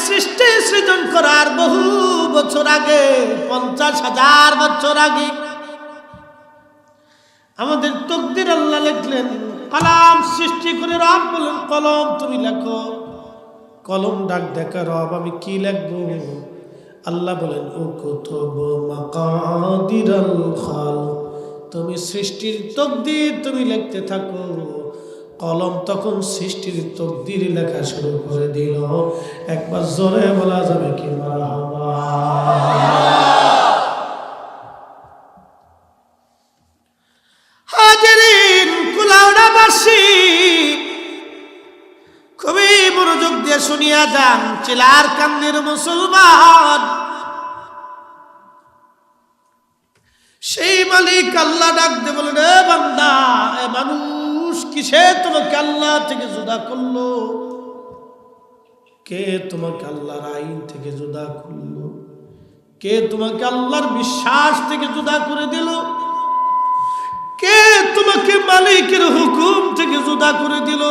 সৃষ্টি সৃজন করার বহু বছর আগে, 50,000 বছর আগে আমাদের তকদির আল্লাহ লিখলেন। কলম সৃষ্টি করে রব বলেন, কলম তুমি লেখো। কলম ডাক দেখা, রব আমি কি লিখবো? আল্লাহ বলেন, উকতুব মাকাদিরাল খালক, তুমি সৃষ্টির তকদির তুমি লিখতে থাকো। কলম তখন সৃষ্টির তকদির লেখা শুরু করে দিল। একবার জোরে বলা যাবে কি মারহাবা? হাজিরিন, কুলাউড়াবাসী খুবই মনোযোগ দিয়ে শুনিয়া যান। চিলার কান্দির মুসলমান, সেই মালিক আল্লাহ ডাক দে বলেন, এ বান্দা, এ মানুষ, কিসে তোমাকে আল্লাহ থেকে জুদা করলো? কে তোমাকে আল্লাহর আইন থেকে জুদা করলো? কে তোমাকে আল্লাহর বিশ্বাস থেকে জুদা করে দিল? কে তোমাকে মালিকের হুকুম থেকে জুদা করে দিল?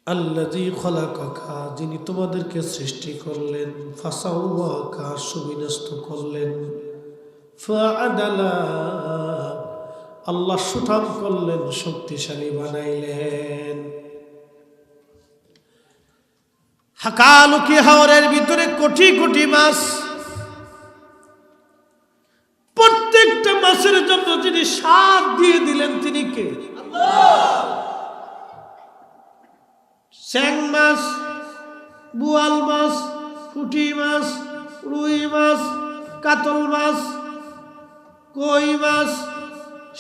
আল্লাযী খলাকাকা, যিনি তোমাদেরকে সৃষ্টি করলেন, ফাসাওয়াকা, সুবিন্যস্ত করলেন, ফাআদালা, আল্লাহ সুঠাম করলেন, শক্তিশালী বানাইলেন। হাকালুকি হাওরের ভিতরে কোটি কোটি মাছ, প্রত্যেকটা মাছের জন্য যিনি স্বাদ দিয়ে দিলেন তিনি কে? আল্লাহ। স্যাং মাছ, বোয়াল মাছ, পুঁটি মাছ, রুই মাছ, কাতল মাছ, কই মাছ,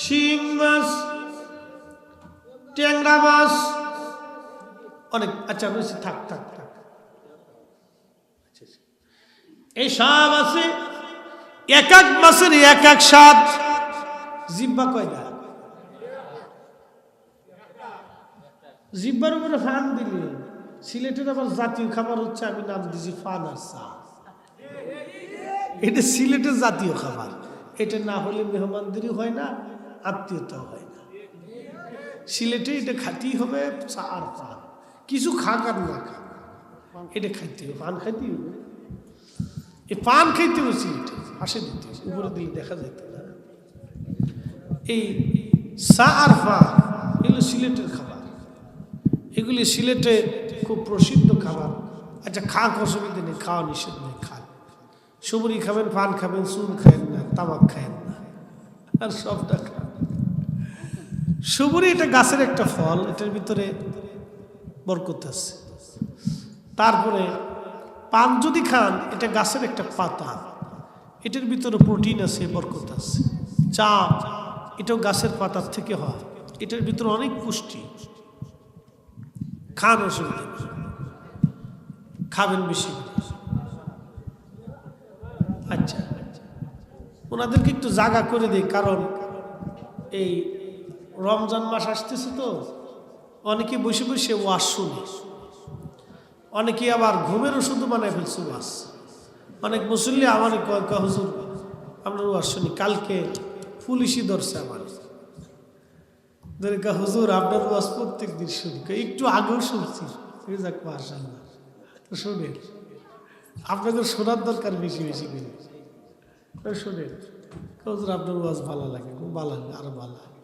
শিং মাছ, ট্যাংরা মাছ, অনেক। আচ্ছা বেশি থাক থাক থাক, এই সব আছে। এক এক মাছের এক এক স্বাদ। জিব্বা কয়টা? জিব্বার উপরে ফান দিলে। সিলেটের আবার জাতীয় খাবার হচ্ছে, আমি নাম দিয়েছি ফান আর চা। এটা সিলেটের জাতীয় খাবার। এটা না হলে মেহমানদারি হয় না, আত্মীয়তা হয় না। সিলেটে এটা খাতেই হবে, চা আর পান। কিছু খাক আর না খাক, এটা খাইতে হবে, পান খাইতেই হবে। এই পান খাইতে হবে সিলেটে, পাশে দিতে হবে, উপরে দিলে দেখা যেত না। এই চা আর পান এগুলো সিলেটের খাবার। এগুলি সিলেটে খুব প্রসিদ্ধ খাবার। আচ্ছা খাক, অসুবিধা নেই, খাওয়া নিষেধ নেই, খান। সুবরি খাবেন, পান খাবেন, চুন খায়েন না, তামাক খায়েন না, আর সবটা খান। সুবরি এটা গাছের একটা ফল, এটার ভিতরে বরকত আছে। তারপরে পান যদি খান, এটা গাছের একটা পাতা, এটার ভিতরে প্রোটিন আছে, বরকত আছে। চা এটাও গাছের পাতার থেকে হয়, এটার ভিতরে অনেক পুষ্টি। খান, অসুবিধা নেই, খাবেন বেশি। আচ্ছা ওনাদেরকে একটু জাগা করে দেয়, কারণ এই রমজান মাস আসতেছে তো, অনেকে বসে বসে ওয়াজ শুনে, অনেকে আবার ঘুমের ওষুধ বানায় ফেলছে ওয়াজ। অনেক মুসল্লি আমার কয়, হুজুর আপনার ওয়াজ শুনি, কালকে পুলিশই ধরছে আমার। হুজুর আপনার ওয়াজ প্রত্যেক দিন শুনি, একটু আগেও শুনছি। মাশাআল্লাহ, তো শোনেন, আপনাদের শোনার দরকার বেশি বেশি করে শোনেন। হুজুর আপনার ওয়াজ ভালো লাগে, খুব ভালো লাগে, আরো ভালো লাগে।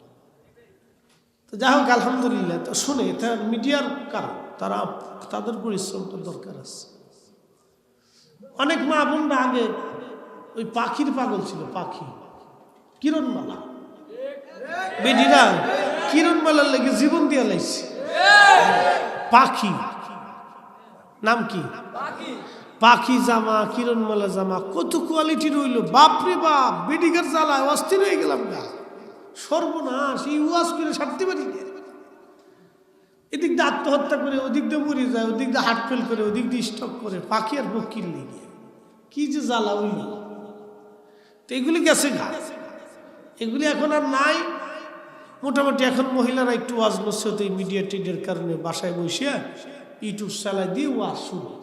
তো যাই হোক আলহামদুলিল্লাহ, তো শুনে এটা মিডিয়ার কারণ, তাদের পরিশ্রমটা দরকার আছে। অনেক মা বোনরা আগে ওই পাখির পাগল ছিল, পাখি কিরণমালা, বেডিরা কিরণমালার লেগে জীবন দিয়া লাইছে। পাখি নাম কি? পাখি জামা, কিরণমালা জামা, কত কোয়ালিটির হইল, বাপরে বাপ। বেডিগার জ্বালায় অস্থির হয়ে গেলাম না, সর্বনাশ। এই ওয়াজ করে ছাড়তে পারি না। এদিক দিয়ে আত্মহত্যা করে, ওদিক দিয়ে মরে যায়, ওদিক দিয়ে হার্ট ফেল করে, ওদিক দিয়ে স্টক করে, পাখি আর পক্ষীর লেগে কি যে জ্বালা হইল। তো এগুলি গেছে গা, এগুলি এখন আর নাই। মোটামুটি এখন মহিলারা একটু ওয়াজ নসিহত এই মিডিয়া টিডিয়ার কারণে বাসায় বসে ইউটিউব চালাই দিয়ে ওয়াজ শুনে,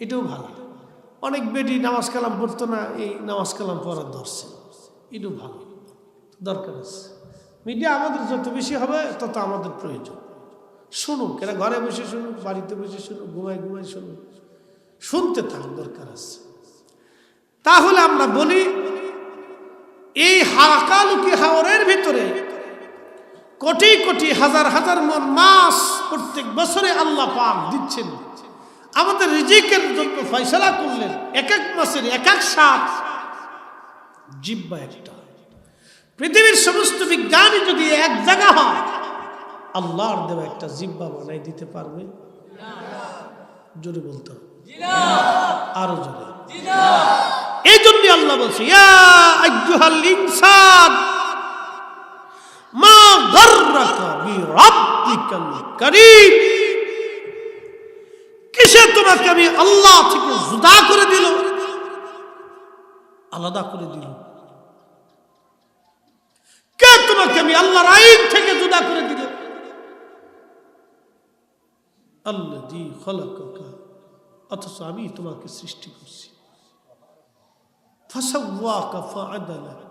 এটাও ভালো। অনেক বেটি নামাজ কালাম পড়তো না, এই নামাজ কালাম পড়ার ধরছে, এটাও ভালো, দরকার আছে। মিডিয়া আমাদের যত বেশি হবে তত আমাদের প্রয়োজন। শুনুক, এরা ঘরে বসে শুনুক, বাড়িতে বসে শুনুক, ঘুমায় ঘুমায় শুনুক, শুনতে থাক, দরকার আছে। তাহলে আমরা বলি এই হাকালুকি হাওরের ভিতরে কোটি কোটি হাজার হাজার মন মাছ প্রত্যেক বছরে আল্লাহ পাক দিচ্ছেন, আমাদের রিজিকের জন্য ফয়সালা করলেন। এক এক মাসের এক এক স্বাদ, জিহ্বা একটা। পৃথিবীর সমস্ত বিজ্ঞানী যদি এক জায়গা হয়, আল্লাহর দেওয়া একটা জিহ্বা বানাই দিতে পারবে? জোরে বলতে হবে, আরো জোরে। এই জন্য আল্লাহ বলছে, ইয়া আইয়ুহাল ইনসান মা গাররাকা বিরাব্বিকাল কারীম। কিসে তোমাকে আমি আল্লাহ থেকে জুদা করে দিল, আলাদা করে দিল? কে তোমাকে আমি আল্লাহর আইন থেকে জুদা করে দিল? আল্লাযী খালাকাকা, অথচ আমি তোমাকে সৃষ্টি করছি। ফাসাওয়াকা ফাআদালাক,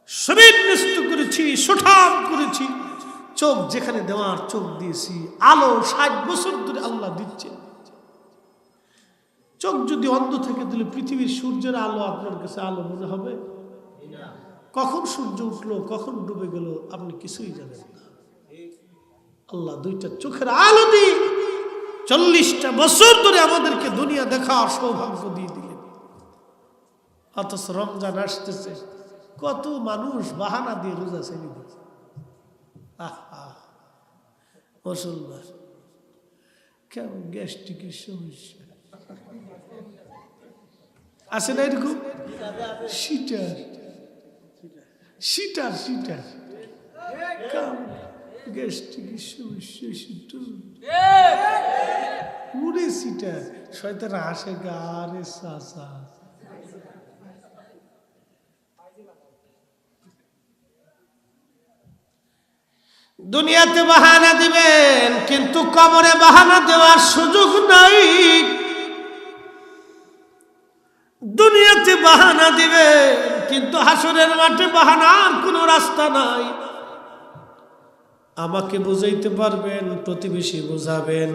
সুবিন্যস্ত করেছি, সুঠাম করেছি। চোখ যেখানে দেওয়ার চোখ দিয়েছি। আলো 60 বছর ধরে আল্লাহ দিচ্ছে। চোখ যদি অন্ধ থেকে দিলে পৃথিবীর সূর্যের আলো আপনার কাছে আলো মনে হবে? কখন সূর্য উঠলো, কখন ডুবে গেল, আপনি কিছুই জানেন না। আল্লাহ দুইটা চোখের আলো দিয়ে 40টা বছর ধরে আমাদেরকে দুনিয়া দেখার সৌভাগ্য দিয়ে দিলেন। অথচ রমজান আসতেছে, কত মানুষ বাহানা দিয়ে রোজা ছেড়ে দিচ্ছে। মুসলমান কেমন গ্যাস্ট্রিকের সমস্যা আছে না এরকম? সিটার সিটার সিটার গ্যাস্ট্রিকের সমস্যা, উড়ে সিটার। শয়তান হাসে গারে সাসা। দুনিয়াতে বাহানা দিবেন, কিন্তু কবরে বাহানা দেওয়ার সুযোগ নাই। দুনিয়াতে বাহানা দিবেন, কিন্তু হাসরের মাঠে বাহানার কোনো রাস্তা নাই। আমাকে বুঝাইতে পারবেন, প্রতিবেশী বুঝাবেন,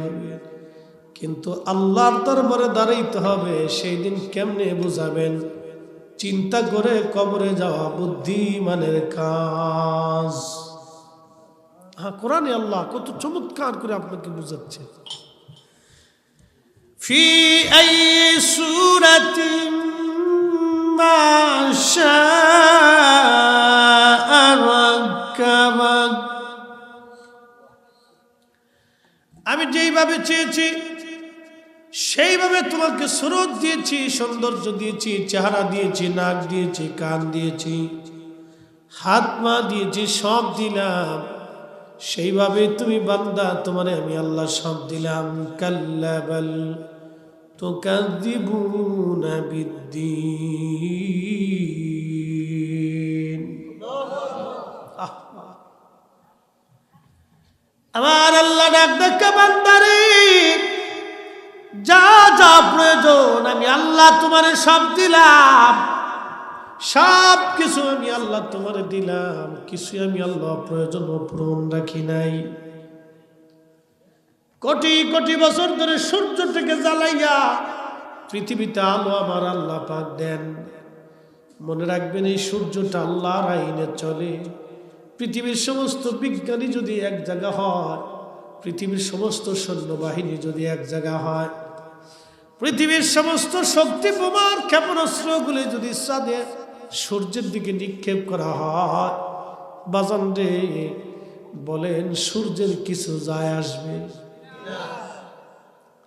কিন্তু আল্লাহর দরবারে দাঁড়াইতে হবে। সেই দিন কেমনে বুঝাবেন? চিন্তা করে কবরে যাওয়া বুদ্ধিমানের কাজ। হ্যাঁ, কোরআনে আল্লাহ কত চমৎকার করে আপনাকে বুঝাচ্ছে। ফি আই সূরাতিন মা শাআ রাক্কাবাক। আমি যেইভাবে চেয়েছি সেইভাবে তোমাকে সুরত দিয়েছি, সৌন্দর্য দিয়েছি, চেহারা দিয়েছি, নাক দিয়েছি, কান দিয়েছি, হাত পা দিয়েছি, সব দিলাম। সেইভাবে তুমি বান্দা, তোমারে আমি আল্লাহ সব দিলাম। কাল্লা বাল তুকাযযিবুনা বিদ্দীন। আমার আল্লাহ ডাক দেখা, বান্দারে যা যা প্রয়োজন আমি আল্লাহ তোমারে সব দিলাম। সব কিছু আমি আল্লাহ তোমারে দিলাম, কিছু আমি আল্লাহ প্রয়োজন পূরণ রাখি নাই। কোটি কোটি বছর ধরে সূর্যটাকে জ্বালাইয়া পৃথিবীতে আলো আমার আল্লাহ পাক দেন। মনে রাখবেন, এই সূর্যটা আল্লাহর আইনে চলে। পৃথিবীর সমস্ত বিজ্ঞানী যদি এক জায়গা হয়, পৃথিবীর সমস্ত সৈন্যবাহিনী যদি এক জায়গা হয়, পৃথিবীর সমস্ত শক্তি বোমার ক্ষেপণাস্ত্রগুলি যদি চাঁদে সূর্যের দিকে নিক্ষেপ করা হয়, বাজান রে বলেন সূর্যের কিছু যায় আসবে?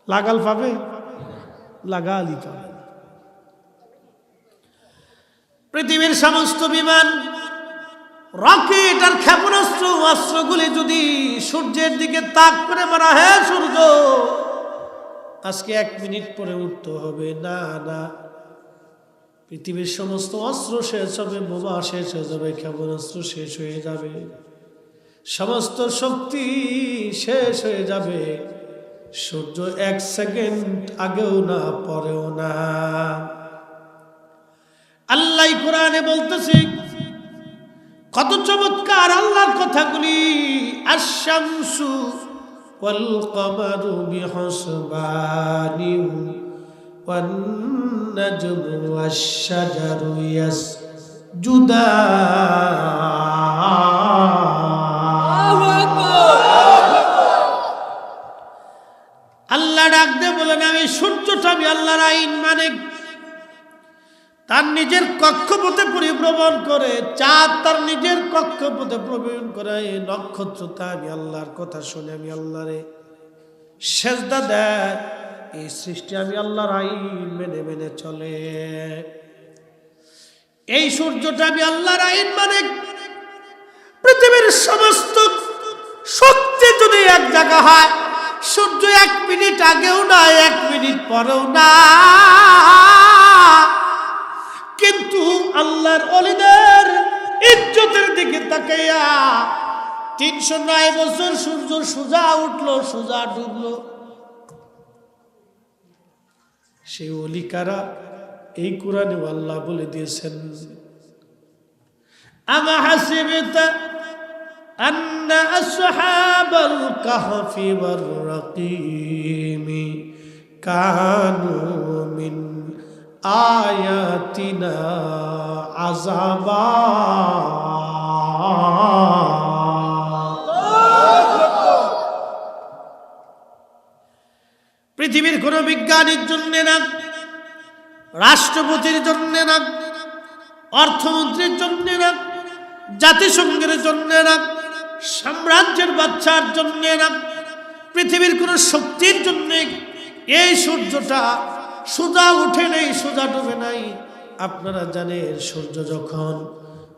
লাগাল পাবে? লাগালই পাবে। পৃথিবীর সমস্ত বিমান, রকেট আর ক্ষেপণাস্ত্র অস্ত্রগুলি যদি সূর্যের দিকে তাক করে মারা, হে সূর্য আজকে 1 মিনিট পরে উঠতে হবে, না না, পৃথিবীর সমস্ত অস্ত্র শেষ হবে, বোমা শেষ হয়ে যাবে, ক্ষেপণাস্ত্র শেষ হয়ে যাবে, সমস্ত শক্তি শেষ হয়ে যাবে। সূর্য 1 সেকেন্ড আগেও না পরেও না। আল্লাহ কোরআনে বলতেছে, কত চমৎকার আল্লাহর কথাগুলি। আশ-শামসু والقمر بحسبان والنجم والشجر يسجدان আল্লাহ ডাক দিয়ে বলেন আমি সূর্যটা আমি আল্লাহর আইন মানে তার নিজের কক্ষপথে পরিভ্রমণ করে, চাঁদ তার নিজের কক্ষপথে ভ্রমণ করে, নক্ষত্রটা আমি আল্লাহর কথা শুনে আমি আল্লাহরে সেজদা দেয়। এই সৃষ্টি আমি আল্লাহর আইন মেনে মেনে চলে। এই সূর্যটা আমি আল্লাহর আইন মানে পৃথিবীর সমস্ত শক্তি যদি এক জায়গা হয়, সূর্য 1 মিনিট আগেও না 1 মিনিট পরেও না, কিন্তু আল্লাহর ওলিদের ইজ্জতের দিকে তাকাইয়া 309 বছর সূর্য সোজা উঠলো সোজা ডুবলো। সেই ওলি কারা? এই কোরআনে আল্লাহ বলে দিয়েছেন আমা হাসিবতা আন্না আসহাবাল কাহফি ওয়ার রাকিমি কানু মিন আয়াতিনা আযাবা। পৃথিবীর কোন বিজ্ঞানীর জন্য না, রাষ্ট্রপতির জন্য না, অর্থমন্ত্রীর জন্য না, জাতিসংঘের জন্য না, সাম্রাজ্যের বাচ্চার জন্য না, পৃথিবীর কোন শক্তির জন্য এই সূর্যটা সোজা উঠে নেই সোজা ডুবে নাই। আপনারা জানেন সূর্য যখন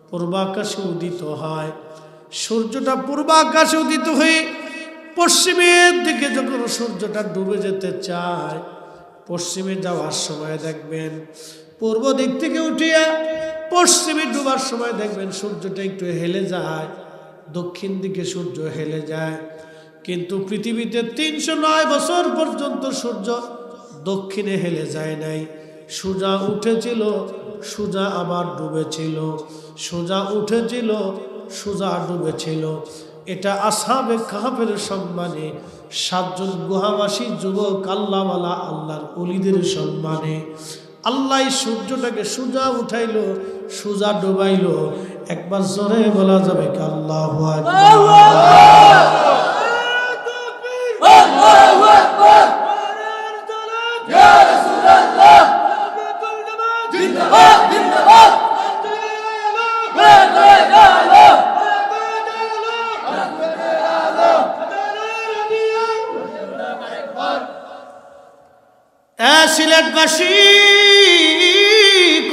পূর্বাকাশে উদিত হয়, সূর্যটা পূর্বাকাশে উদিত হয়ে পশ্চিমের দিকে যখন সূর্যটা ডুবে যেতে চায়, পশ্চিমে যাওয়ার সময় দেখবেন পূর্ব দিক থেকে উঠিয়া পশ্চিমে ডুবার সময় দেখবেন সূর্যটা একটু হেলে যায়, দক্ষিণ দিকে সূর্য হেলে যায়। কিন্তু পৃথিবীতে 309 বছর পর্যন্ত সূর্য দক্ষিণে হেলে যায় নাই। সোজা উঠেছিল সোজা আবার ডুবেছিল, সোজা উঠেছিল সোজা ডুবেছিল। এটা আসহাবে কাহফের সম্মানে, 7 জন গুহাবাসী যুবক আল্লাহওয়ালা আল্লাহর ওলিদের সম্মানে আল্লাহ সূর্যটাকে সোজা উঠাইলো সোজা ডুবাইলো। একবার জোরে বলা যাবে কি আল্লাহু আকবার। সিলেটবাসী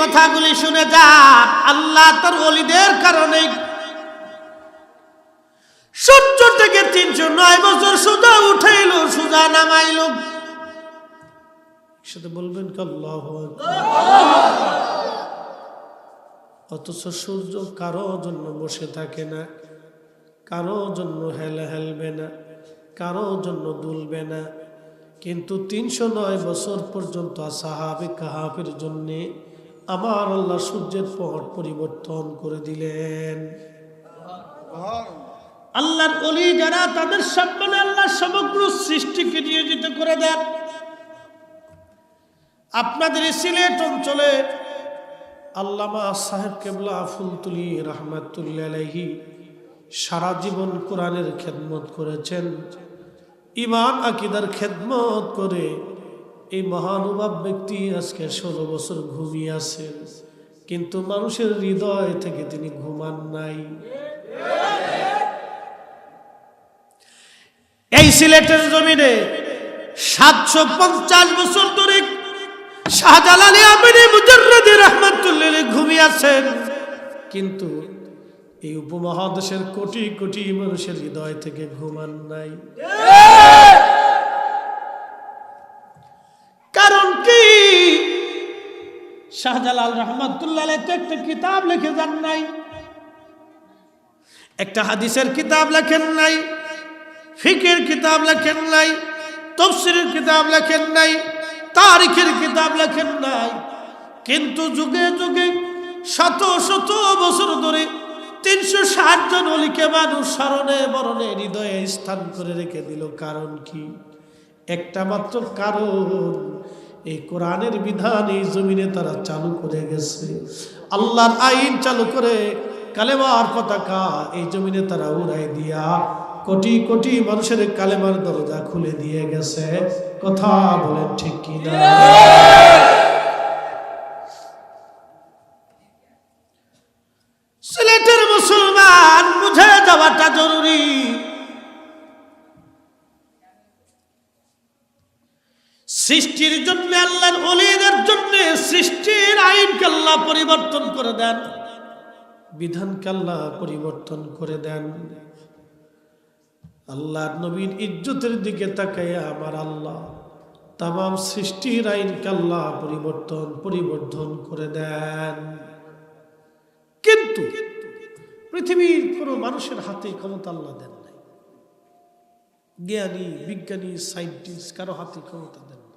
কথাগুলি শুনে যান, আল্লাহ তার ওলিদের কারণে সূর্য থেকে 309 বছর সোজা উঠাইল সোজা নামাইল। সাথে বলবেন কি আল্লাহু আকবার। অথচ সূর্য কারো জন্য বসে থাকে না, কারো জন্য হেলবে না, কারো জন্য দুলবে না, কিন্তু 309 বছর পর্যন্ত আসহাবে কাহফের জন্য আমার আল্লাহ সূর্যের পথ পরিবর্তন করে দিলেন। আল্লাহর ওলি যারা তাদের সম্মানে আল্লাহ সমগ্র সৃষ্টিকে নিয়োজিত করে দেন। আপনাদের সিলেট অঞ্চলে আল্লামা সাহেব কেবলা ফুলতুলি রহমাতুল্লাহ আলাইহি সারা জীবন কোরআনের খেদমত করেছেন, ইমান আকিদার খেদমত করে এই মহানুভব ব্যক্তি আজকে 16 বছর ঘুমিয়ে আছেন, কিন্তু মানুষের হৃদয় থেকে তিনি ঘুমান নাই। এই সিলেটের জমিনে 750 বছর ধরে শাহজালালী আমিনী মুজাররদি রহমাতুল্লাহ আলাইহি ঘুমিয়ে আছেন, কিন্তু এই উপমহাদেশের কোটি কোটি মানুষের হৃদয় থেকে ঘুমান নাই। কারণ কি? শাহজালাল রহমাতুল্লাহ আলাইহি একটা কিতাব লিখে যান নাই, একটা হাদিসের কিতাব লেখেন নাই, ফিকহের কিতাব লেখেন নাই, তাফসীরের কিতাব লেখেন নাই, তারিখের কিতাব লেখেন নাই, কিন্তু যুগে যুগে শত শত বছর ধরে 360 জন ওলিকে মানুষ স্মরণে বরণে হৃদয়ে স্থান করে রেখে দিল। কারণ কি? একটা মাত্র কারণ, এই কোরআনের বিধান এই জমিনে তারা চালু করে গেছে। আল্লাহর আইন চালু করে কালেমার পতাকা এই জমিনে তারা উড়াই দিয়া কোটি কোটি মানুষের কালেমার দরজা খুলে দিয়ে গেছে। কথা বলেন ঠিক কিনা? সিলেটের মুসলমান বুঝে যাওয়াটা জরুরি। সৃষ্টির জন্য, আল্লাহর ওলিদের জন্য সৃষ্টির আইনকে আল্লাহ পরিবর্তন করে দেন, বিধানকে আল্লাহ পরিবর্তন করে দেন। আল্লাহর নবীর ইজ্জতের দিকে তাকাইয়া আমার আল্লাহ তামাম সৃষ্টির আইনকে আল্লাহ পরিবর্তন করে দেন। কিন্তু পৃথিবীর কোনো মানুষের হাতে ক্ষমতা আল্লাহ দেন নাই। জ্ঞানী, বিজ্ঞানী, সায়েন্টিস্ট কারো হাতে ক্ষমতা দেন নাই।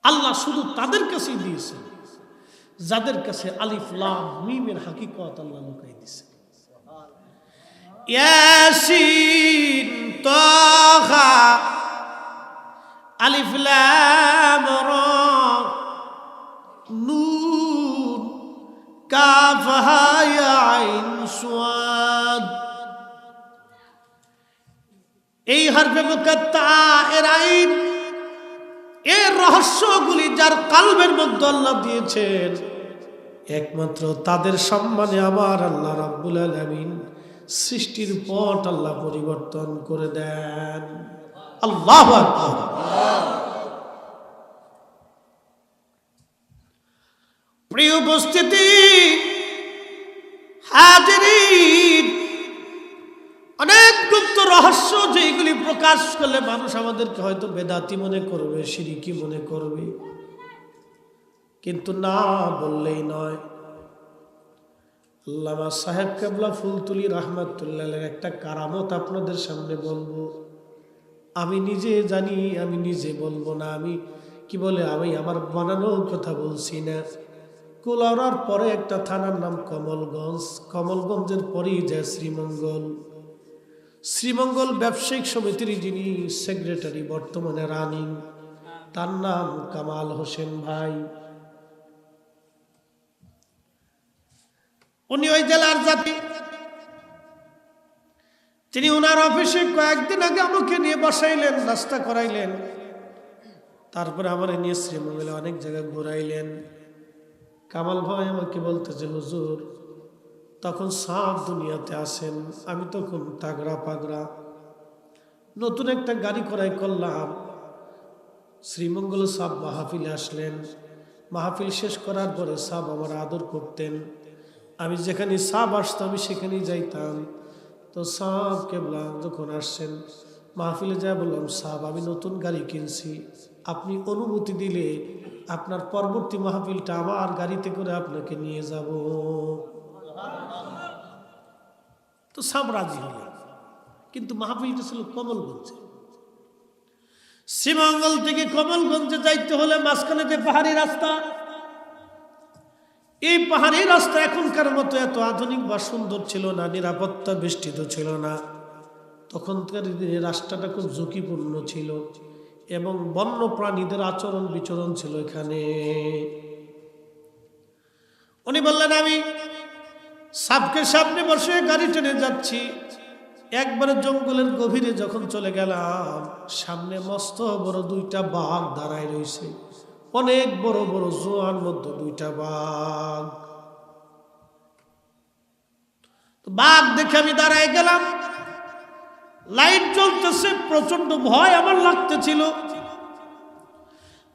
আল্লাহ শুধু তাদের কাছেই দিয়েছেন যাদের কাছে আলিফ লাম মিমের হাকিকত আল্লাহ লুকাই দিয়েছে। ইয়াসিন, তাহা, আলিফ লাম রা, নুন, কাফ হা ইয়া আইন সাদ, এই হরফে মুকাত্তা এর আইন, এর রহস্যগুলি যার কালবের মধ্যে আল্লাহ দিয়েছেন, একমাত্র তাদের সম্মানে আমার আল্লাহ রাব্বুল আলামিন সৃষ্টির পথ আল্লাহ পরিবর্তন করে দেন। আল্লাহু আকবার। প্রিয় উপস্থিতি, হাজিরিন, অনেক গুপ্ত রহস্য যেগুলি প্রকাশ করলে মানুষ আমাদেরকে হয়তো বেদাতি মনে করবে, শিরকি মনে করবে, কিন্তু না বললেই নয়। আল্লামা সাহেব কেবলা ফুলতুলি রাহমাতুল্লাহের একটা কারামত আপনাদের সামনে বলবো। আমি নিজে জানি, আমি নিজে বলবো না, আমি কি বলে আমি আমার বানানো কথা বলছি না। কুলাউড়ার পরে একটা থানার নাম কমলগঞ্জ, কমলগঞ্জের পরেই যায় শ্রীমঙ্গল। শ্রীমঙ্গল ব্যবসায়িক সমিতির যিনি সেক্রেটারি বর্তমানে রানিং, তার নাম কামাল হোসেন ভাই। উনি ওই জেলার জাতি। তিনি ওনার অফিসে কয়েকদিন আগে আমাকে নিয়ে বসাইলেন, নাস্তা করাইলেন, তারপরে আমার নিয়ে শ্রীমঙ্গলে অনেক জায়গায় ঘুরাইলেন। কামাল ভাই আমাকে বলতেছে, হুজুর তখন সাপ দুনিয়াতে আসেন, আমি তখন তাগড়া পাগড়া নতুন একটা গাড়ি করাই করলাম। শ্রীমঙ্গল সাপ মাহফিলে আসলেন, মাহফিল শেষ করার পরে সাপ আমার আদর করতেন। আমি যেখানে সাপ আসতো আমি সেখানেই যাইতাম। তো সাপ কেবলা যখন আসছেন মাহফিলে যা বললাম, সাপ আমি নতুন গাড়ি কিনছি, আপনি অনুমতি দিলে আপনার পরবর্তী মাহফিলটা আমার গাড়িতে করে আপনাকে নিয়ে যাব। তো সাপ রাজি হলেন, কিন্তু মাহফিলটা ছিল কমলগঞ্জে। শ্রীমঙ্গল থেকে কমলগঞ্জে যাইতে হলে মাঝখানে যে পাহাড়ি রাস্তা, এই পাহাড়ি রাস্তা এখনকার মতো এত আধুনিক বা সুন্দর ছিল না, নিরাপত্তা বেষ্টিত ছিল না। তখনকার দিনে রাস্তাটা খুব ঝুঁকিপূর্ণ ছিল এবং বন্য প্রাণীদের আচরণ বিচরণ ছিল এখানে। উনি বললেন, আমি সাপকে সামনে বসে গাড়ি টেনে যাচ্ছি। একবারে জঙ্গলের গভীরে যখন চলে গেলাম, সামনে মস্ত বড় দুইটা বাঘ দাঁড়ায় রয়েছে, অনেক বড় বড় জোয়ার মধ্যে দুইটা বাঘ। বাঘ দেখে আমি দাঁড়ায় গেলাম, লাইট জ্বলতেছে, প্রচন্ড ভয় আমার লাগতেছিল।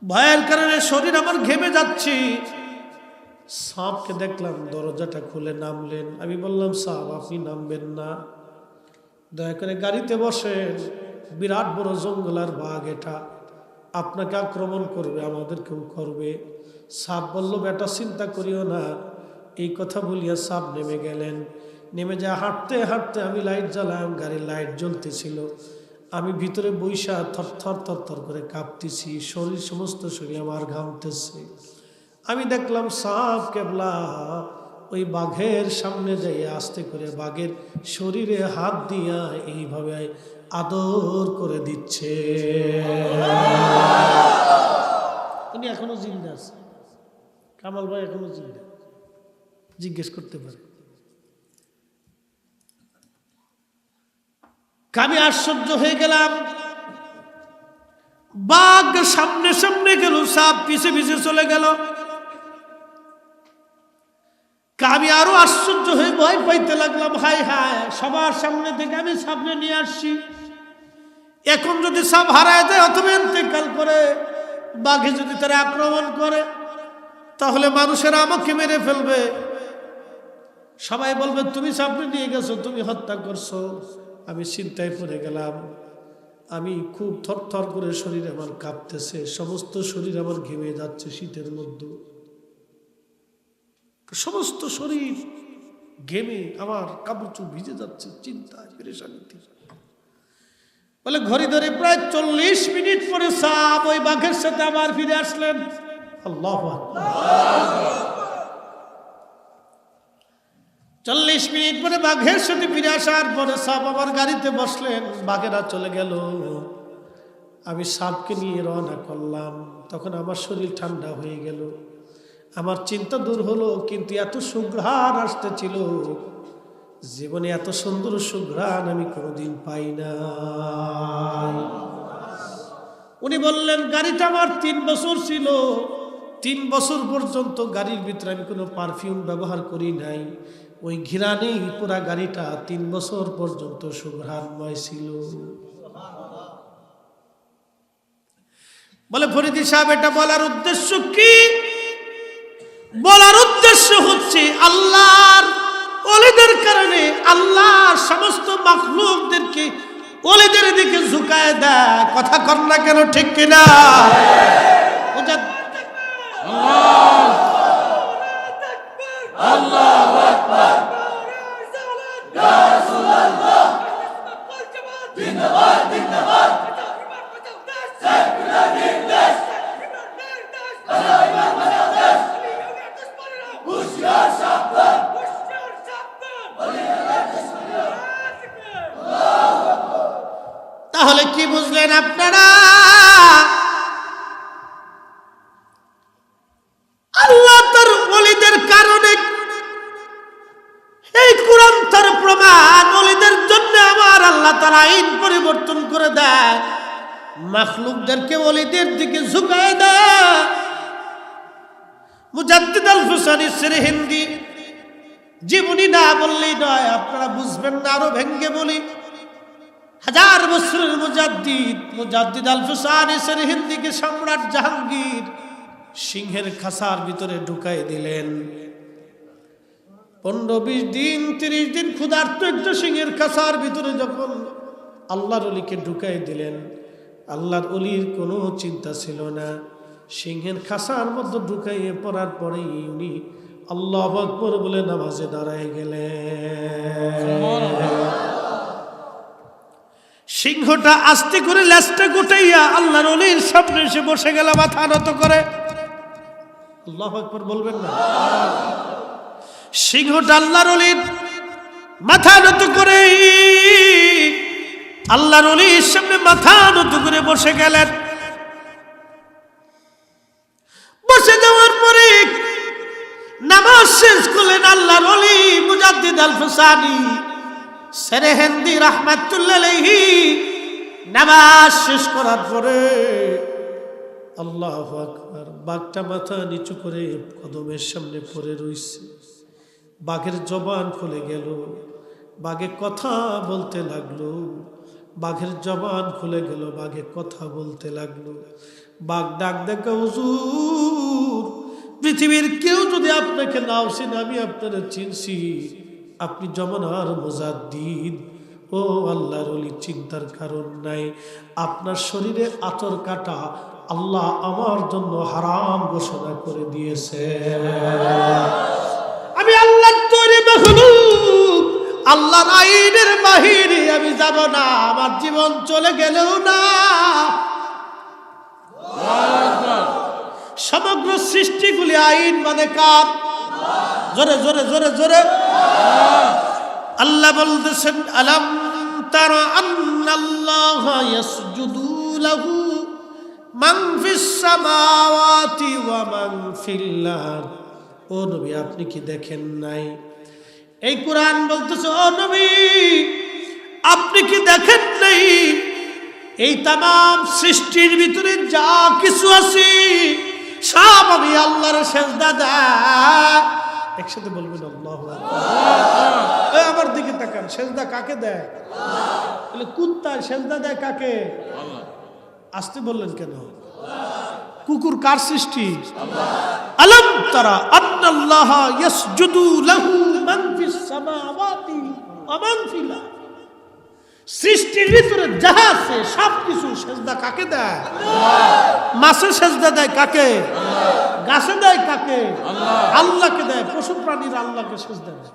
ভয়ের কারণে শরীর আমার ঘেমে যাচ্ছে। সাপকে দেখলাম দরজাটা খুলে নামলেন। আমি বললাম, সাপ আপনি নামবেন না, দয়া করে গাড়িতে বসেন, বিরাট বড় জঙ্গলার বাঘ, এটা আপনাকে আক্রমণ করবে, আমাদেরকেও করবে। সাপ বলল, বেটা চিন্তা করিও না। এই কথা বলিয়া সাপ নেমে গেলেন। নেমে যা হাঁটতে হাঁটতে আমি লাইট জ্বালাম, গাড়ির লাইট জ্বলতেছিল, আমি ভিতরে বৈশা থরথর থরথর করে কাঁপতেছি, শরীর সমস্ত শরীর আমার ঘামতেছে। আমি দেখলাম সাপ কেবলা ওই বাঘের সামনে যাই আস্তে করে বাঘের শরীরে হাত দিয়া এইভাবে আদর করে দিচ্ছে। উনি এখনো জিন্দা আছে, কামাল ভাই এখনো জিন্দা, জিজ্ঞেস করতে পারে। আমি আশ্চর্য হয়ে গেলাম, বাঘ সামনে সামনে গেল, সাপ পিছে পিছে চলে গেল। আমি আরো আশ্চর্য হয়ে ভয় পাইতে লাগলাম, হায় হায় সবার সামনে থেকে আমি সামনে নিয়ে আসছি, এখন যদি সাপ হারায় যায় অথবা ইন্তেকাল করে, বাঘে যদি তারা আক্রমণ করে তাহলে মানুষেরা আমাকে মেরে ফেলবে, সবাই বলবে তুমি সামনে নিয়ে গেছো, তুমি হত্যা করছো। আমি চিন্তায় পড়ে গেলাম, আমি খুব থরথর করে শরীর আমার কাঁপতেছে, সমস্ত শরীর আমার ঘেমে যাচ্ছে, শীতের মধ্যে সমস্ত শরীর ঘেমে আমার কাপড় চোপড় ভিজে যাচ্ছে, চিন্তায় পেরেশানিতে। বলে ঘড়ি ধরে প্রায় 40 মিনিট পরে সাপ ওই বাঘের সাথে আবার ফিরে আসলেন। আল্লাহু আকবার। 40 মিনিট পরে বাঘের সাথে ফিরে আসার পরে সাপ আবার গাড়িতে বসলেন, বাঘেরা চলে গেল, আমি সাপকে নিয়ে রওনা করলাম। তখন আমার শরীর ঠান্ডা হয়ে গেল, আমার চিন্তা দূর হলো, কিন্তু এত সুঘ্রাণ আসতেছিল, জীবনে এত সুন্দর সুঘ্রাণ আমি কোনোদিন পাই না। উনি বললেন গাড়িটা আমার 3 বছর ছিল, 3 বছর পর্যন্ত গাড়ির ভিতরে আমি কোনো পারফিউম ব্যবহার করি নাই, ওই ঘিরানেই পুরা গাড়িটা 3 বছর পর্যন্ত সুঘ্রাণময় ছিল। বলে ফরিদি সাহেব এটা বলার উদ্দেশ্য কি? বলার উদ্দেশ্য হচ্ছে আল্লাহর ওলিদের কারণে আল্লাহ সমস্ত মাখলুকদেরকে ওলিদের দিকে ঝুঁকায় দেয়। কথা কর না কেন, ঠিক কিনা? আল্লাহু আকবার, ইয়া রাসূলুল্লাহ, জিন্দাবাদ জিন্দাবাদ, তাহলে কি বুঝলেন আপনারা? আল্লাহ তার ওলিদের কারণে, এই কোরআন তার প্রমাণ, ওলিদের জন্য আমার আল্লাহ তাআলা আইন পরিবর্তন করে দেয়, মাখলুকদেরকে ওলিদের দিকে ঝুঁকায় দেয়। মুজাদ্দিদ আল ফুসানি সিরহিন্দি জীবনী না বললেই নয়, আপনারা বুঝবেন না, আরো ভেঙ্গে বলি। 1000 বছরের মুজাদ্দিদ আল ফুসানি সিরহিন্দিকে সম্রাট জাহাঙ্গীর সিংহের খাঁচার ভিতরে ঢুকাই দিলেন। 15-20 দিন 30 দিন ক্ষুধার্ত একটা সিংহের খাঁচার ভিতরে যখন আল্লাহর ওলিকে ঢুকাই দিলেন, আল্লাহর ওলির কোনো চিন্তা ছিল না। সিংহের খাঁচার মধ্যে ঢুকাইয়ে পড়ার পরেই উনি আল্লাহু আকবার বলে নামাজে দাঁড়ায় গেলেন। সিংহটা আস্তে করে লেজটা গুটাইয়া আল্লাহর ওলির সামনে এসে বসে গেল, মাথা নত করে। আল্লাহু আকবার বলবেন না? সিংহটা আল্লাহর ওলির মাথা নত করে আল্লাহর ওলির সামনে মাথা নত করে বসে গেলেন। বসে যাওয়ার পরে নামাজ শেষ করলেন আল্লাহর ওলি মুজাদ্দিদ আল ফুসানি সিরহিন্দি রাহমাতুল্লাহ আলাইহি। নামাজ শেষ করার পরে আল্লাহু আকবার, বাঘটা মাথা নিচু করে কদমের সামনে পড়ে রইছে। বাঘের জবান খুলে গেল, বাঘে কথা বলতে লাগলো, বাঘের জবান খুলে গেল, বাঘে কথা বলতে লাগলো। বাঘ ডাক দেখা, হুজুর পৃথিবীর কেউ যদি আপনাকে নাও চিনে, আমি আপনারা চিনছি, আপনি জমানার মুজাদ্দিদ। ও আল্লাহর ওলি, চিন্তার কারণ নাই, আপনার শরীরে আতর কাটা আল্লাহ আমার জন্য হারাম ঘোষণা করে দিয়েছে। আমি আল্লাহর তৈরি মাখলুক, আল্লাহর আইনের বাহিরে আমি যাব না, আমার জীবন চলে গেলেও না। সমগ্র সৃষ্টিগুলি আইন মানে কার? জোরে জোরে জোরে জোরে। আল্লাহ বলতেছেন আলাম তারা আন্নাল্লাহা ইয়াসজুদু লাহু মান ফিস সামাওয়াতি ওয়া মান ফিল আরদ। ও নবী আপনি কি দেখেন নাই? এই কোরআন বলতেছে ও নবী আপনি কি দেখেন নাই এই তামাম সৃষ্টির ভিতরে যা কিছু আছে সব আমি আল্লাহর সেজদা দেয়। একসাথে বলবেন আল্লাহু আকবার। আমার দিকে তাকান, সেজদা কাকে দেয়? তাহলে কুত্তা সেজদা দেয় কাকে? আল্লাহ। আসতে বললেন কেন? কুকুর কার সৃষ্টি? আলাম তারা আন্নাল্লাহা ইয়াসজুদু লাহু মান ফিস সামাওয়াতি ওয়া মান ফিল আরদ। সৃষ্টির ভিতরে যাহা আছে সবকিছু সেজদা কাকে দেয়? মাছে সেজদা দেয় কাকে? গাছে দেয় কাকে? আল্লাহকে দেয়। পশু প্রাণীরা আল্লাহকে সেজদা দেয়।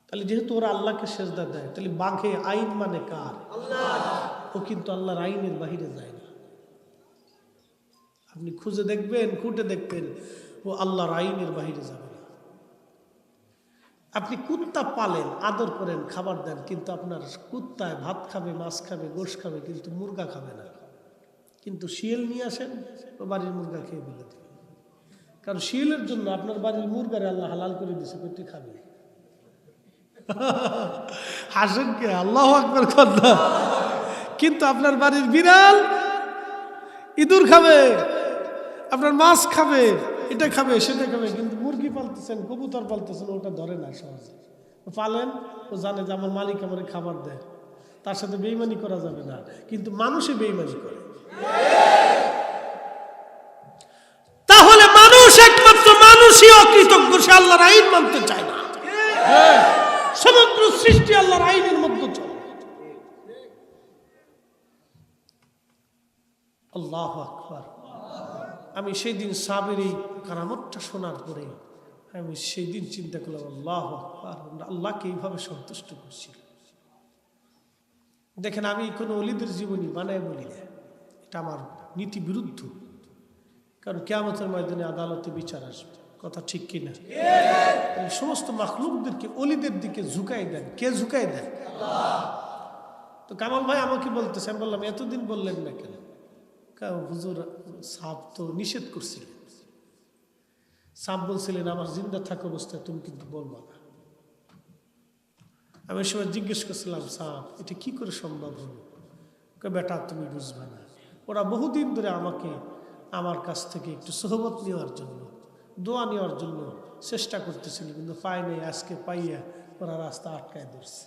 তাহলে যেহেতু ওরা আল্লাহকে সেজদা দেয় তাহলে বাঘে আইন মানে কার? ও কিন্তু আল্লাহর আইনের বাহিরে যায় না। আপনি খুঁজে দেখবেন, খুঁটে দেখবেন, ও আল্লাহর আইনের বাহিরে যাবে না। আপনি কুত্তা পালেন, আদর করেন, খাবার দেন, কিন্তু আপনার কুত্তায় ভাত খাবে, মাছ খাবে, গোশ খাবে, কিন্তু মুরগা খাবে না। কিন্তু শিয়াল নিয়ে আসেন, ও বাড়ির মুরগা খেয়ে ফেলে দেবে। কারণ শিয়ালের জন্য আপনার বাড়ির মুরগারে আল্লাহ হালাল করে দিয়েছে, পেটে খাবে। হাসেন কে? আল্লাহু আকবার কথা। কিন্তু আপনার বাড়ির বিড়াল ইঁদুর খাবে, আপনার মাছ খাবে, এটা খাবে, সেটা খাবে, কিন্তু মুরগি পালতেছেন, কবুতর পালতেছেন, ওটা ধরে না সহজে। পালেন, ও জানে যে আমার মালিক আমার খাবার দেয়, তার সাথে বেইমানি করা যাবে না। কিন্তু মানুষই বেইমানি করে। তাহলে মানুষ একমাত্র মানুষই অকৃতজ্ঞ, সে আল্লাহর আইন মানতে চায় না। সমগ্র সৃষ্টি আল্লাহর আইনের মধ্যে চলে। আল্লাহু আকবার। আমি সেই দিন সাহাবীর এই কারামতটা শোনার পরে আমি সেই দিন চিন্তা করলাম, আল্লাহু আকবার, আল্লাহকে এইভাবে সন্তুষ্ট করছি। দেখেন, আমি কোনো ওলিদের জীবনী বানায় বলি না, এটা আমার নীতি বিরুদ্ধ। কারণ কিয়ামতের ময়দানে আদালতে বিচার আসবে, কথা ঠিক কিনা? সমস্ত মাখলুকদেরকে ওলিদের দিকে ঝুঁকাই দেন। কে ঝুঁকাই দেন? তো কামাল ভাই আমাকে বলতেছে, আমি বললাম এতদিন বললেন না কেন? হুজুর সাপ তো নিষেধ করছিলেন, সাপ বলছিলেন আমার জিন্দা থাকা অবস্থায় তুমি কিন্তু বলবা না। আমি সময় জিজ্ঞেস করছিলাম, সাপ এটা কি করে সম্ভব হলো? বেটা তুমি বুঝবে না। ওরা বহুদিন ধরে আমাকে আমার কাছ থেকে একটু সোহবত নেওয়ার জন্য, দোয়া নেওয়ার জন্য চেষ্টা করতেছিল, কিন্তু পাই নাই। আজকে পাইয়া ওরা রাস্তা আটকায় ধরছে,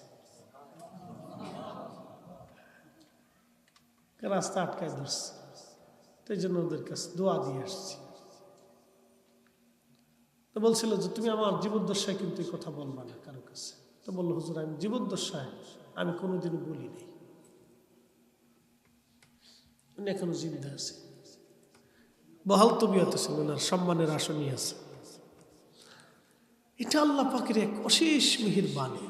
রাস্তা আটকায় ধরছে। তো এই জন্য ওদের কাছে দোয়া দিয়ে আসছি। তো বলছিল যে তুমি আমার জীবদ্দশায় কিন্তু এই কথা বলবা না কারো কাছে। তো বললো, হুজুর আমি জীবদ্দশায় আমি কোনোদিনও বলি নাই, উনি এখনো জিন্দা আছে, বহাল তবিয়ত আছে, ওনার সম্মানের আসনই আছে। এটা আল্লাহ পাকের এক অশেষ মেহেরবানি।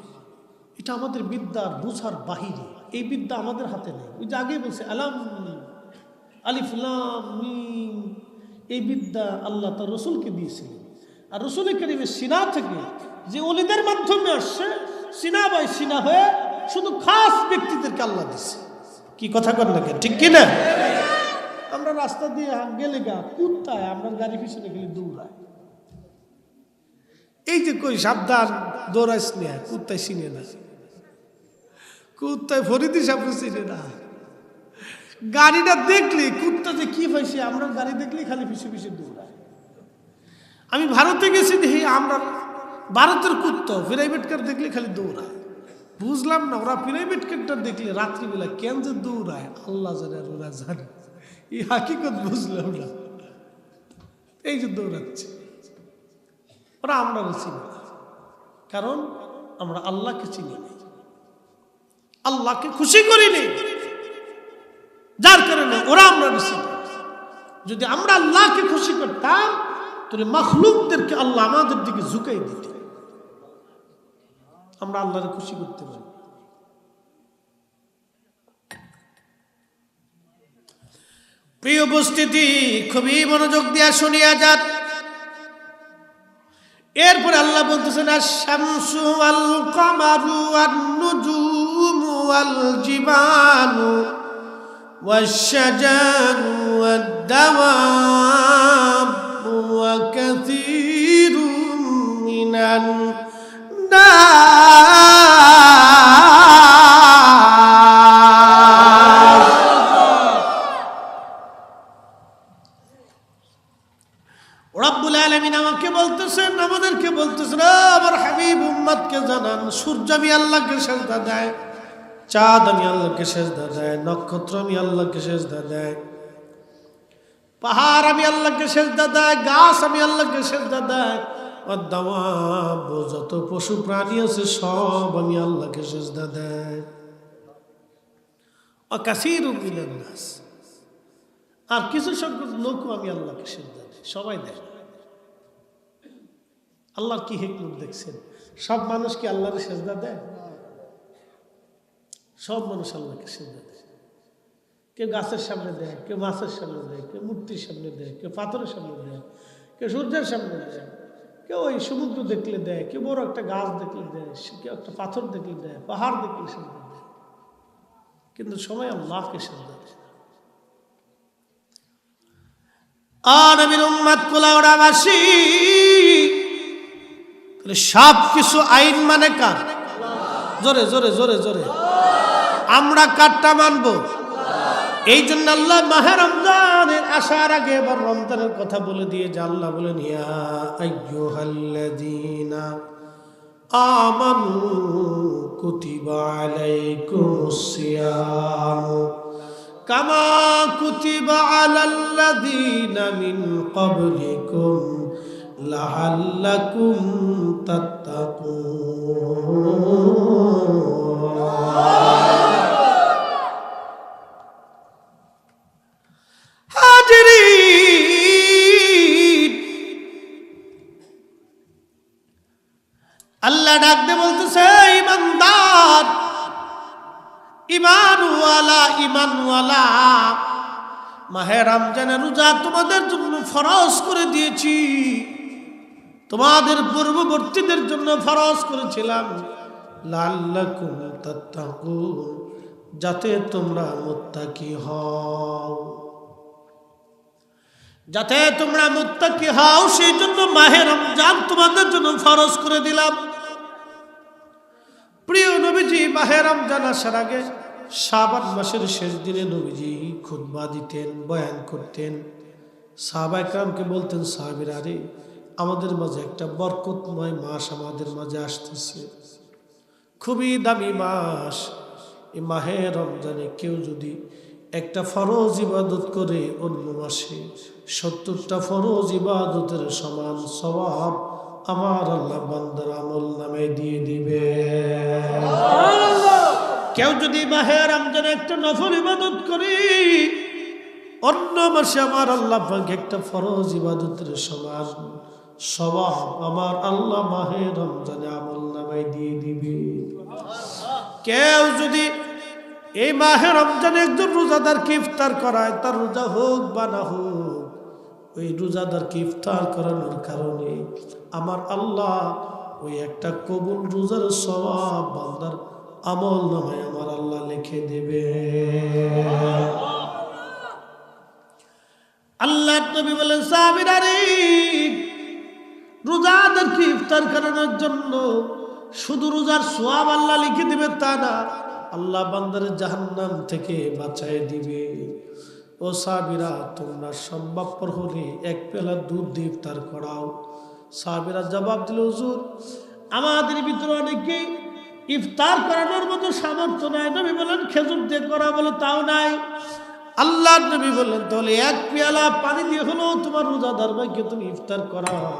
এটা আমাদের বিদ্যার বুঝার বাহিরে। এই বিদ্যা আমাদের হাতে নেই। ওই যে আগে বলছে আলাম আলিফ লাম মিম, এই বিদ্যা আল্লাহ তার রসুলকে দিয়েছিলেন। আর রসুল কারীমের সিনা থেকে যে ওলিদের মাধ্যমে আসছে, সিনা বাই সিনা হয়ে শুধু খাস ব্যক্তিদেরকে আল্লাহ দিচ্ছে। কি কথা কর না কেন? ঠিক কিনা? আমরা রাস্তা দিয়ে গেলে গা কুত্তায় আমরা গাড়ি পিছনে গেলে দৌড়ায়। এই যে কই সাবধান দৌড়াইস না, কুত্তায় চিনে না, কুত্তায় ফরিদি সাপড়ে চিনে না। গাড়িটা দেখলে কুত্তা যে কি পাইছে, আমরা গাড়ি দেখলে খালি পিছে পিছে দৌড়ায়। আমি ভারতে গেছি, দেখি আমরা ভারতের কুত্তা প্রাইভেট কার দেখলে খালি দৌড়ায়। বুঝলাম না ওরা প্রাইভেট কারটা দেখলে রাত্রিবেলা কেন যে দৌড়ায়, আল্লাহ জানে আর ওরা জানে। এই হাকিকত বুঝলাম না, এই যে দৌড়াচ্ছে ওরা। আমরা চিনি না, কারণ আমরা আল্লাহকে চিনি না, আল্লাহকে খুশি করিনি, যার কারণে ওরা আমরা চিনি। যদি আমরা আল্লাহকে খুশি করতাম তাহলে মাখলুকদেরকে আল্লাহ আমাদের দিকে ঝুঁকাই দিত, আমরা আল্লাহকে খুশি করতে পারি। প্রিয় উপস্থিতি, খুবই মনোযোগ দিয়া শুনিয়া যান। আল্লাহ বলতেছেন আশ-শামসু ওয়াল কামারু ওয়ান নুজুমু ওয়াল জিবালু ওয়াশ-শাজারু ওয়াদ-দাওয়াবু ওয়া কাসীরুম মিনান নাস। রব্বুল আলামিন আমাকে বলতেছেন, আমাদেরকে বলতেছেন, আমার হাবিব উম্মতকে জানান, সূর্য আমি আল্লাহকে সেজদা দেয়, চাঁদ আমি আল্লাহকে সেজদা দেয়, নক্ষত্র আমি আল্লাহকে সেজদা দেয়, পাহাড় আমি আল্লাহকে সেজদা দেয়, গাছ আমি আল্লাহকে সেজদা দেয়, ওয়াদ-দাওয়াব যত পশু প্রাণী আছে সব আমি আল্লাহকে সেজদা দেয়। ওয়া কাসীরুম মিনান নাস, আর কিছু সংখ্যক লোকও আমি আল্লাহকে সেজদা দেয়। সবাই দেয়। আল্লাহর কি হিকমত দেখছেন? সব মানুষ কি আল্লাহর সেজদা দেয়? সব মানুষ আল্লাহকে সেজদা দেয়। কেউ গাছের সামনে দেয়, কেউ মাছের সামনে দেয়, কেউ মূর্তির সামনে দেয়, কেউ পাথরের সামনে দেয়, কেউ সূর্যের সামনে দেয়, কেউ ওই সমুদ্র দেখলে দেয়, কেউ বড় একটা গাছ দেখলে দেয়, কেউ একটা পাথর দেখলে দেয়, পাহাড় দেখলে সেজদা দেয়, কিন্তু সবাই আল্লাহকে সেজদা দেয়। আর নবীর উম্মত কুলাউড়াবাসী, তাহলে সব কিছু আইন মানে কার? জোরে জোরে জোরে জোরে আমরা কারটা মানবো? এই জন্য আল্লাহ মাহে রমজানের আসার আগে এবার রমজানের কথা বলে দিয়ে যে আল্লাহ বলেন, ইয়া আইয়ুহাল্লাযীনা আমানু কুতিবা আলাইকুমুস সিয়াম কামা কুতিবা আলাল্লাযীনা মিন ক্বাবলিকুম লাআল্লাকুম তাত্তাকুন। হাজিরিন, আল্লাহ ডাক দিয়ে বলতেছে, ইমানদার, ইমানওয়ালা, ইমানওয়ালা, মাহে রমজানের রোজা তোমাদের জন্য ফরজ করে দিয়েছি, তোমাদের পূর্ববর্তীদের জন্য ফরজ করেছিলাম, লাআল্লাকুম তাত্তাকুন, যাতে তোমরা মুত্তাকি হও, যাতে তোমরা মুত্তাকি হও, সেই জন্য মাহে রমজান তোমাদের জন্য ফরজ করে দিলাম। প্রিয় নবীজি মাহে রমজান আসার আগে শাবান মাসের শেষ দিনে নবীজি খুতবা দিতেন, বয়ান করতেন। সাহাবায়ে কেরামকে বলতেন, সাহাবীরা রে, আমাদের মাঝে একটা বরকতময় মাস আমাদের মাঝে আসতেছে, খুবই দামি মাস। এই মাহে রমজানে কেউ যদি একটা ফরজ ইবাদত করে অন্য মাসে ৭০টা ফরজ ইবাদতের সমান সওয়াব আমার আল্লাহ বান্দার আমল নামে দিয়ে দিবে। কেউ যদি মাহে রমজানে একটা নফল ইবাদত করে অন্য মাসে আমার আল্লাহ পাক একটা ফরজ ইবাদতের সমান সওয়াব আমার আল্লাহ মাহে রমজানে আমল নামে দিয়ে দিবে। কেউ যদি এই মাহে রমজানে একজন রোজাদারকে ইফতার করায়, তার রোজা হোক বা না হোক, ওই রোজাদারকে ইফতার করানোর কারণে আমার আল্লাহ ওই একটা কবুল রোজার সওয়াব বান্দার আমল নামায় আমার আল্লাহ লিখে দেবে। আল্লাহ নবী বলেন, সাহাবীরা রে, রোজাদারকে ইফতার করানোর জন্য শুধু রোজার সওয়াব আল্লাহ লিখে দিবে তা না, আল্লাহ বান্দার জাহান্নাম থেকে বাঁচায় দিবে। ও সাহাবীরা, তোমরা সম্ভবপর হলে এক পেলা দুধ দিয়ে ইফতার করাও। সাহাবীরা জবাব দিল, হুজুর আমাদের ভিতরে অনেকেই ইফতার করানোর মতো সামর্থ্য নাই। নবী বলেন, খেজুর দিয়ে করা, বলে তাও নাই। আল্লাহ নবী বললেন, তাহলে এক পেয়ালা পানি দিয়ে হলেও তোমার রোজাদার ভাইকে তুমি ইফতার করাও।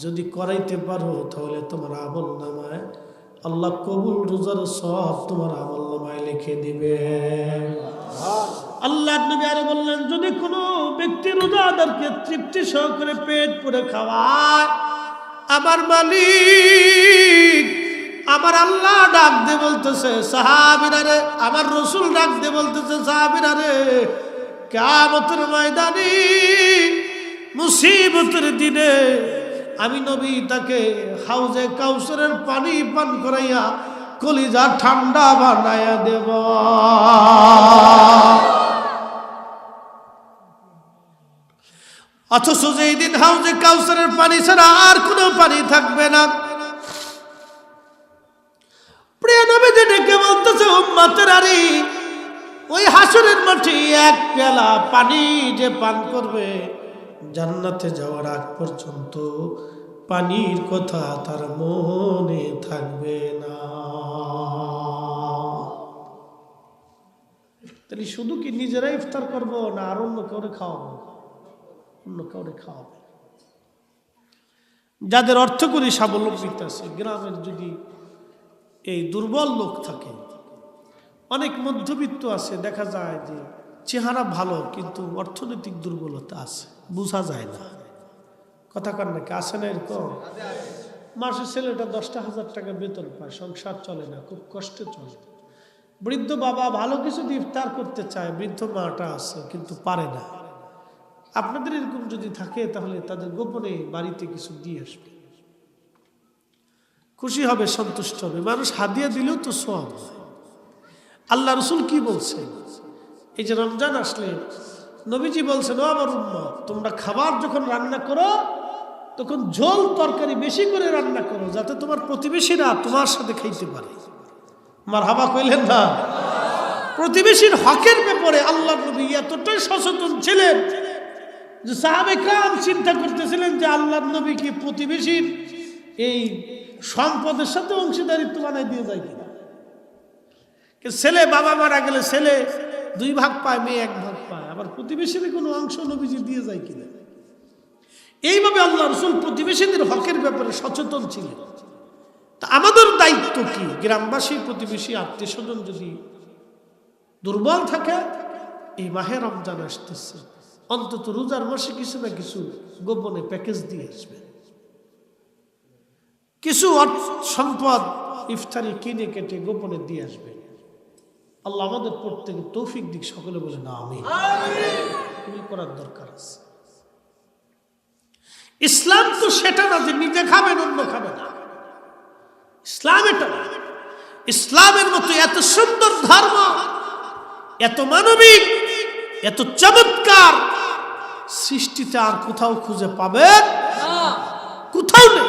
যদি করাইতে পারো তাহলে তোমার আমল নামায় আল্লাহ কবুল রোজার সওয়াব তোমার আমল নামায় লিখে দিবে। আল্লাহ নবী আরো বললেন, যদি কোনো ব্যক্তি রোজাদারকে তৃপ্তি সহকারে পেট পুরে খাওয়ায়, আমার মালিক আমার আল্লাহ ডাক দিয়ে বলতেছে, সাহাবীরা রে, আমার রাসূল ডাক দিয়ে বলতেছে, সাহাবীরা রে, কিয়ামতের ময়দানে মুসিবতের দিনে আমি নবী তাকে হাউজে কাউসারের পানি পান করাইয়া কলিজা ঠান্ডা বানায়া দেব। অথচ যেই দিন হাউজে কাউসারের পানি ছাড়া আর কোনো পানি থাকবে না, প্রিয় নবীজি ডেকে বলতেছে, উম্মতের আরে ওই হাসরের মাঠে এক পেয়ালা পানি যে পান করবে, জান্নাতে যাওয়ার আগ পর্যন্ত পানির কথা তার মনে থাকবে না। তাহলে শুধু কি নিজেরাই ইফতার করবো না আর অন্য কাউরে খাওয়াবো? অন্য কাউরে খাওয়াবো। যাদের অর্থ করি স্বাবলম্বিতা আছে, গ্রামের যদি এই দুর্বল লোক থাকে, অনেক মধ্যবিত্ত আছে, দেখা যায় যে চেহারা ভালো কিন্তু অর্থনৈতিক দুর্বলতা আছে, বোঝা যায় না। কথা কার নাকি আসে না এরকম? মাসের ছেলেটা 10,000 টাকা বেতন পায়, সংসার চলে না, খুব কষ্টে চলে। বৃদ্ধ বাবা ভালো কিছু দিয়ে ইফতার করতে চায়, বৃদ্ধ মাটা আছে কিন্তু পারে না। আপনাদের এরকম যদি থাকে তাহলে তাদের গোপনে বাড়িতে কিছু দিয়ে আসবে, খুশি হবে, সন্তুষ্ট হবে। মানুষ হাদিয়া দিলেও তো সওয়াব হয়। আল্লাহ রসুল কি বলছেন? এই যে রমজান আসলে নবীজি বলছেন, ও আমার উম্মত, তোমরা খাবার যখন রান্না করো তখন ঝোল তরকারি বেশি করে রান্না করো, যাতে তোমার প্রতিবেশীরা তোমার সাথে খাইতে পারে। মারহাবা কইলেন না? প্রতিবেশীর হকের ব্যাপারে আল্লাহ নবী এতটাই সচেতন ছিলেন যে সাহাবে کرام চিন্তা করতেছিলেন যে আল্লাহ নবী কি প্রতিবেশীর এই সম্পদের সাথে অংশীদারিত্ব বানাই দিয়ে যায় কিনা। ছেলে বাবা মারা গেলে ছেলে 2 ভাগ পায়, মেয়ে 1 ভাগ পায়, আবার প্রতিবেশীর কোনো অংশ নবীজি দিয়ে যায় কিনা। এইভাবে আল্লাহ রসুল প্রতিবেশীদের হকের ব্যাপারে সচেতন ছিলেন। তা আমাদের দায়িত্ব কি? গ্রামবাসী, প্রতিবেশী, আত্মীয় স্বজন যদি দুর্বল থাকে, এই মাহে রমজান আসতেছে, অন্তত রোজার মাসে কিছু না কিছু গোপনে প্যাকেজ দিয়ে আসবে, কিছু সম্পদ ইফতারি কিনে কেটে গোপনে দিয়ে আসবে। আল্লাহ আমাদের প্রত্যেকে তৌফিক দিক, সকলে বলে না আমিন। এগুলি করার দরকার আছে। ইসলাম তো সেটা না যে নিজে খাবেন অন্য খাবে না। ইসলাম এটা না। ইসলামের মতো এত সুন্দর ধর্ম, এত মানবিক, এত চমৎকার সৃষ্টিতে আর কোথাও খুঁজে পাবেন? কোথাও নেই।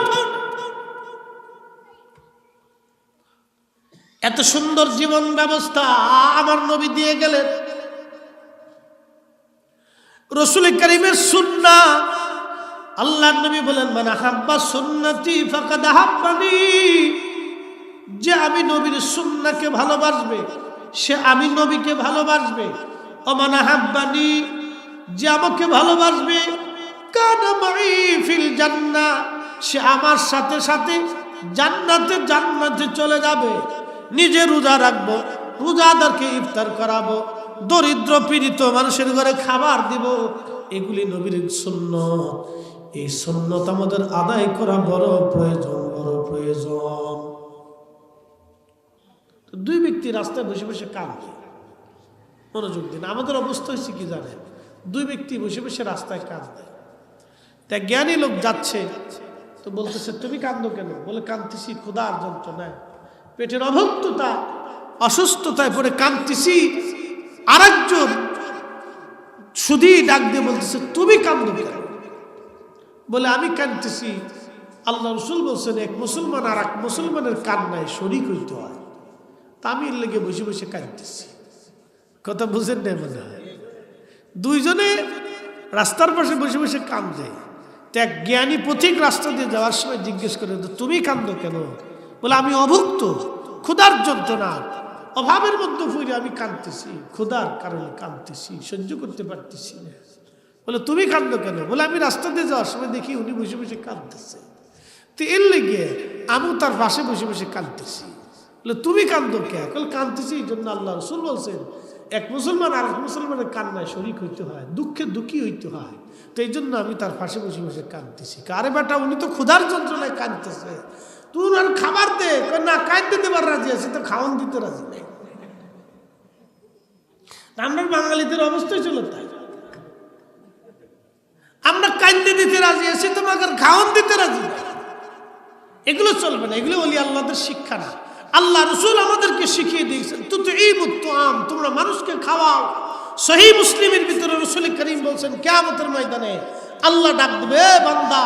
এত সুন্দর জীবন ব্যবস্থা আমার নবী দিয়ে গেলেন। রাসূল কারীমের সুন্নাহ, আল্লাহর নবী বলেন, মান আহাব্বা সুন্নতি ফাকাদ আহাব্বানি, যে আমি নবীর সুন্নাহকে ভালোবাসবে সে আমি নবীকে ভালোবাসবে। ও মান আহাব্বানি, যে আমাকে ভালোবাসবে, কানা মাই ফিল জান্নাহ, সে আমার সাথে সাথে জান্নাতে চলে যাবে। নিজে রোজা রাখবো, রোজাদারকে ইফতার করাবো, দরিদ্র পীড়িত মানুষের ঘরে খাবার দিব, এগুলি নবীর সুন্নাত। এই সুন্নাত আমাদের আদায় করা বড় প্রয়োজন, বড় প্রয়োজন। 2 ব্যক্তি রাস্তায় বসে বসে কাঁদে, মনোযোগ দিন। আমাদের অবস্থা হয়েছে কি জানেন? 2 ব্যক্তি বসে বসে রাস্তায় কাঁদে। তা জ্ঞানী লোক যাচ্ছে, তো বলতেছে, তুমি কাঁদো কেন? বলে, কাঁদতেছি ক্ষুধার যন্ত্রণায়, পেটের অভুক্ততা, অসুস্থতায় পড়ে কাঁদতেছি। আরেকজন শুধু ডাক দিয়ে বলতেছে, তুমি কাঁদো কেন? বলে, আমি কাঁদতেছি, আল্লাহ রাসূল বলছেন এক মুসলমান আর এক মুসলমানের কান্নায় শরীক হইতে হয়, তা আমি এর লেগে বসে বসে কাঁদতেছি। কথা বুঝেন না মনে হয়? 2 জনে রাস্তার পাশে বসে বসে কাঁদে। তো এক জ্ঞানী পথিক রাস্তা দিয়ে যাওয়ার সময় জিজ্ঞেস করে, তুমি কাঁদো কেন? বলে, আমি অভুক্ত, ক্ষুধার যন্ত্রণা, অভাবের মধ্যে পড়ে আমি কাঁদতেছি, ক্ষুধার কারণে কাঁদতেছি, সহ্য করতে পারতেছি না। বলে, তুমি কাঁদো কেন? বলে, আমি রাস্তা দিয়ে যাওয়ার সময় দেখি উনি বসে বসে কাঁদতেছে, তো এর লেগে আমিও তার পাশে বসে বসে কাঁদতেছি। বলে, তুমি কাঁদো কে? বলে, কাঁদতেছি এই জন্য আল্লাহ রাসূল বলছেন এক মুসলমান আর এক মুসলমানের কান্নায় শরীক হইতে হয়, দুঃখে দুঃখী হইতে হয়, তো এই জন্য আমি তার পাশে বসে বসে কাঁদতেছি। আরে বেটা, উনি তো ক্ষুধার যন্ত্রণায় কাঁদতেছে, তুই আর খাবার দে। না, কাঁদতে দেবার রাজি আছে, তো খাওয়ান দিতে রাজি নেই। আমরা বাঙালিদের অবস্থায় ছিল তাই। আমরা কান্দে দিতে রাজি আছি, তোমাকে খাওয়ান দিতে রাজি না। এগুলো চলবে না, এগুলো ওলি আল্লাহদের শিক্ষা না। আল্লাহ রসুল আমাদেরকে শিখিয়ে দিয়েছেন তোমরা মানুষকে খাওয়াও। সহিহ মুসলিমের ভিতরে রাসূল করিম বলছেন কিয়ামতের ময়দানে আল্লাহ ডাক দেবে, বান্দা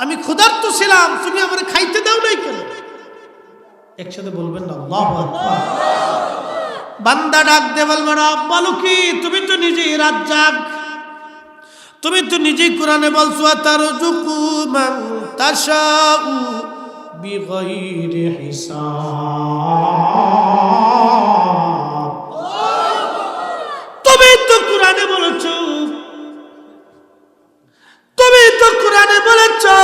আমি ক্ষুধার্ত ছিলাম, তুমি আমারে খাইতে দাও নাই কেন? একসাথে বলবেন না আল্লাহু আকবার। বান্দা ডাক দেবে, বলবে রব বলো কি, তুমি তো নিজেই রাজ্জাক, তুমি তো নিজেই কোরআনে বলছো তারযুকু মান তাশাউ বিগাইরি হিসাব। তুমি তো কোরআনে বলেছো, তুমি তো কোরআনে বলেছো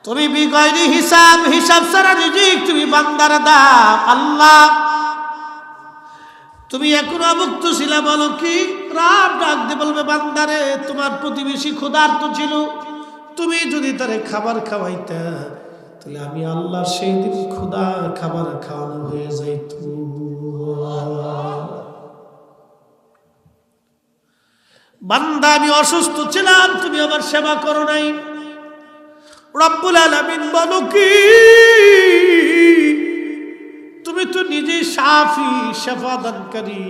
তুমি বিগাইরি হিসাব, হিসাব ছাড়া রিজিক তুমি বান্দারে দাও। আল্লাহ তুমি এখন অভুক্ত ছিলা, বলো কি? রব ডাক দিয়ে বলবে, বান্দারে তোমার প্রতিবেশী ক্ষুধার্ত ছিল, তুমি যদি তারে খাবার খাওয়াইতা তাহলে আমি আল্লাহ সেই দিন ক্ষুধা খাবার খাওয়ানো হয়ে যাইত। বান্দা আমি অসুস্থ ছিলাম, তুমি আমার সেবা করো নাই। রব্বুল আলামিন বলো কি, তুমি তো নিজেই শাফি, শাফাদানকারী।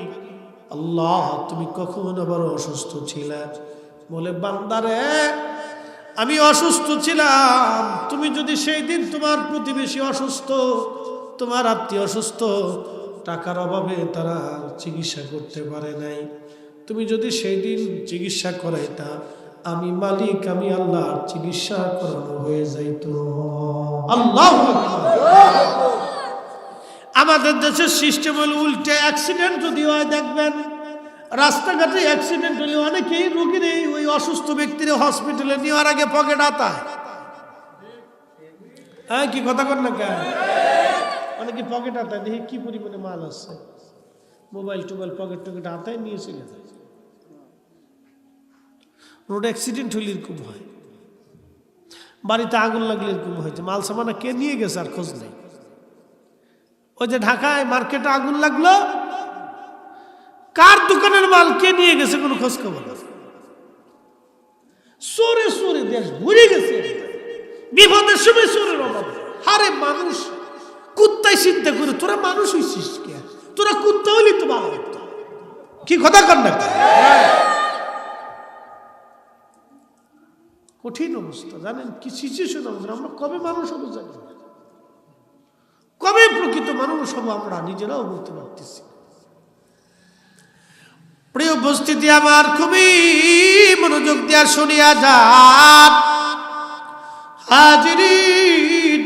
আল্লাহ তুমি কখন আবার অসুস্থ ছিলে? বলে বান্দারে আমি অসুস্থ ছিলাম, তুমি যদি সেই দিন তোমার প্রতিবেশী অসুস্থ, তোমার আত্মীয় অসুস্থ, টাকার অভাবে তারা চিকিৎসা করতে পারে নাই, তুমি যদি সেই দিন চিকিৎসা করাইতা আমি মালিক, আমি আল্লাহর চিকিৎসা করানো হয়ে যাইত। আল্লাহু আকবার। আমাদের দেশের সিস্টেম হলো উল্টে, অ্যাক্সিডেন্ট যদি হয় দেখবেন রাস্তাঘাটে অ্যাক্সিডেন্ট হলে অনেকেই রোগীর ওই অসুস্থ ব্যক্তির হসপিটালে নেওয়ার আগে পকেট আতায়। হ্যাঁ কি কথা কর না কেন? অনেকে পকেট আতায়, দেখি কি পরিমাণে মাল আছে, মোবাইল টোবাইল পকেট টকেট আতায় নিয়ে চলে যায়। রোড অ্যাক্সিডেন্ট হলে এরকম হয়, বাড়িতে আগুন লাগলে এরকম হয়েছে, মাল সামানা কে নিয়ে গেছে আর খোঁজ নেই। ওই যে ঢাকায় মার্কেটে আগুন লাগলো, কার দোকানের মাল কে নিয়ে গেছে কোনো খোঁজ খবর না। চোরে চোরে দেশ ভরে গেছে, বিপদের সময় চোরের অভাব। আরে মানুষ কুত্তায় চিন্তা করে, তোরা মানুষ হইছিস কে? তোরা কুত্তা হইলি তো ভালো হতো। কি কথা কর না? কঠিন অবস্থা, জানেন কি সিচুয়েশন আমাদের। আমরা কবে মানুষ হবো জানি না, কবে প্রকৃত মানুষ হবো আমরা নিজেরাও বলতে পারতেছি। প্রিয় উপস্থিতি আমার, খুবই মনোযোগ দিয়া শুনিয়া যান হাজিরিন।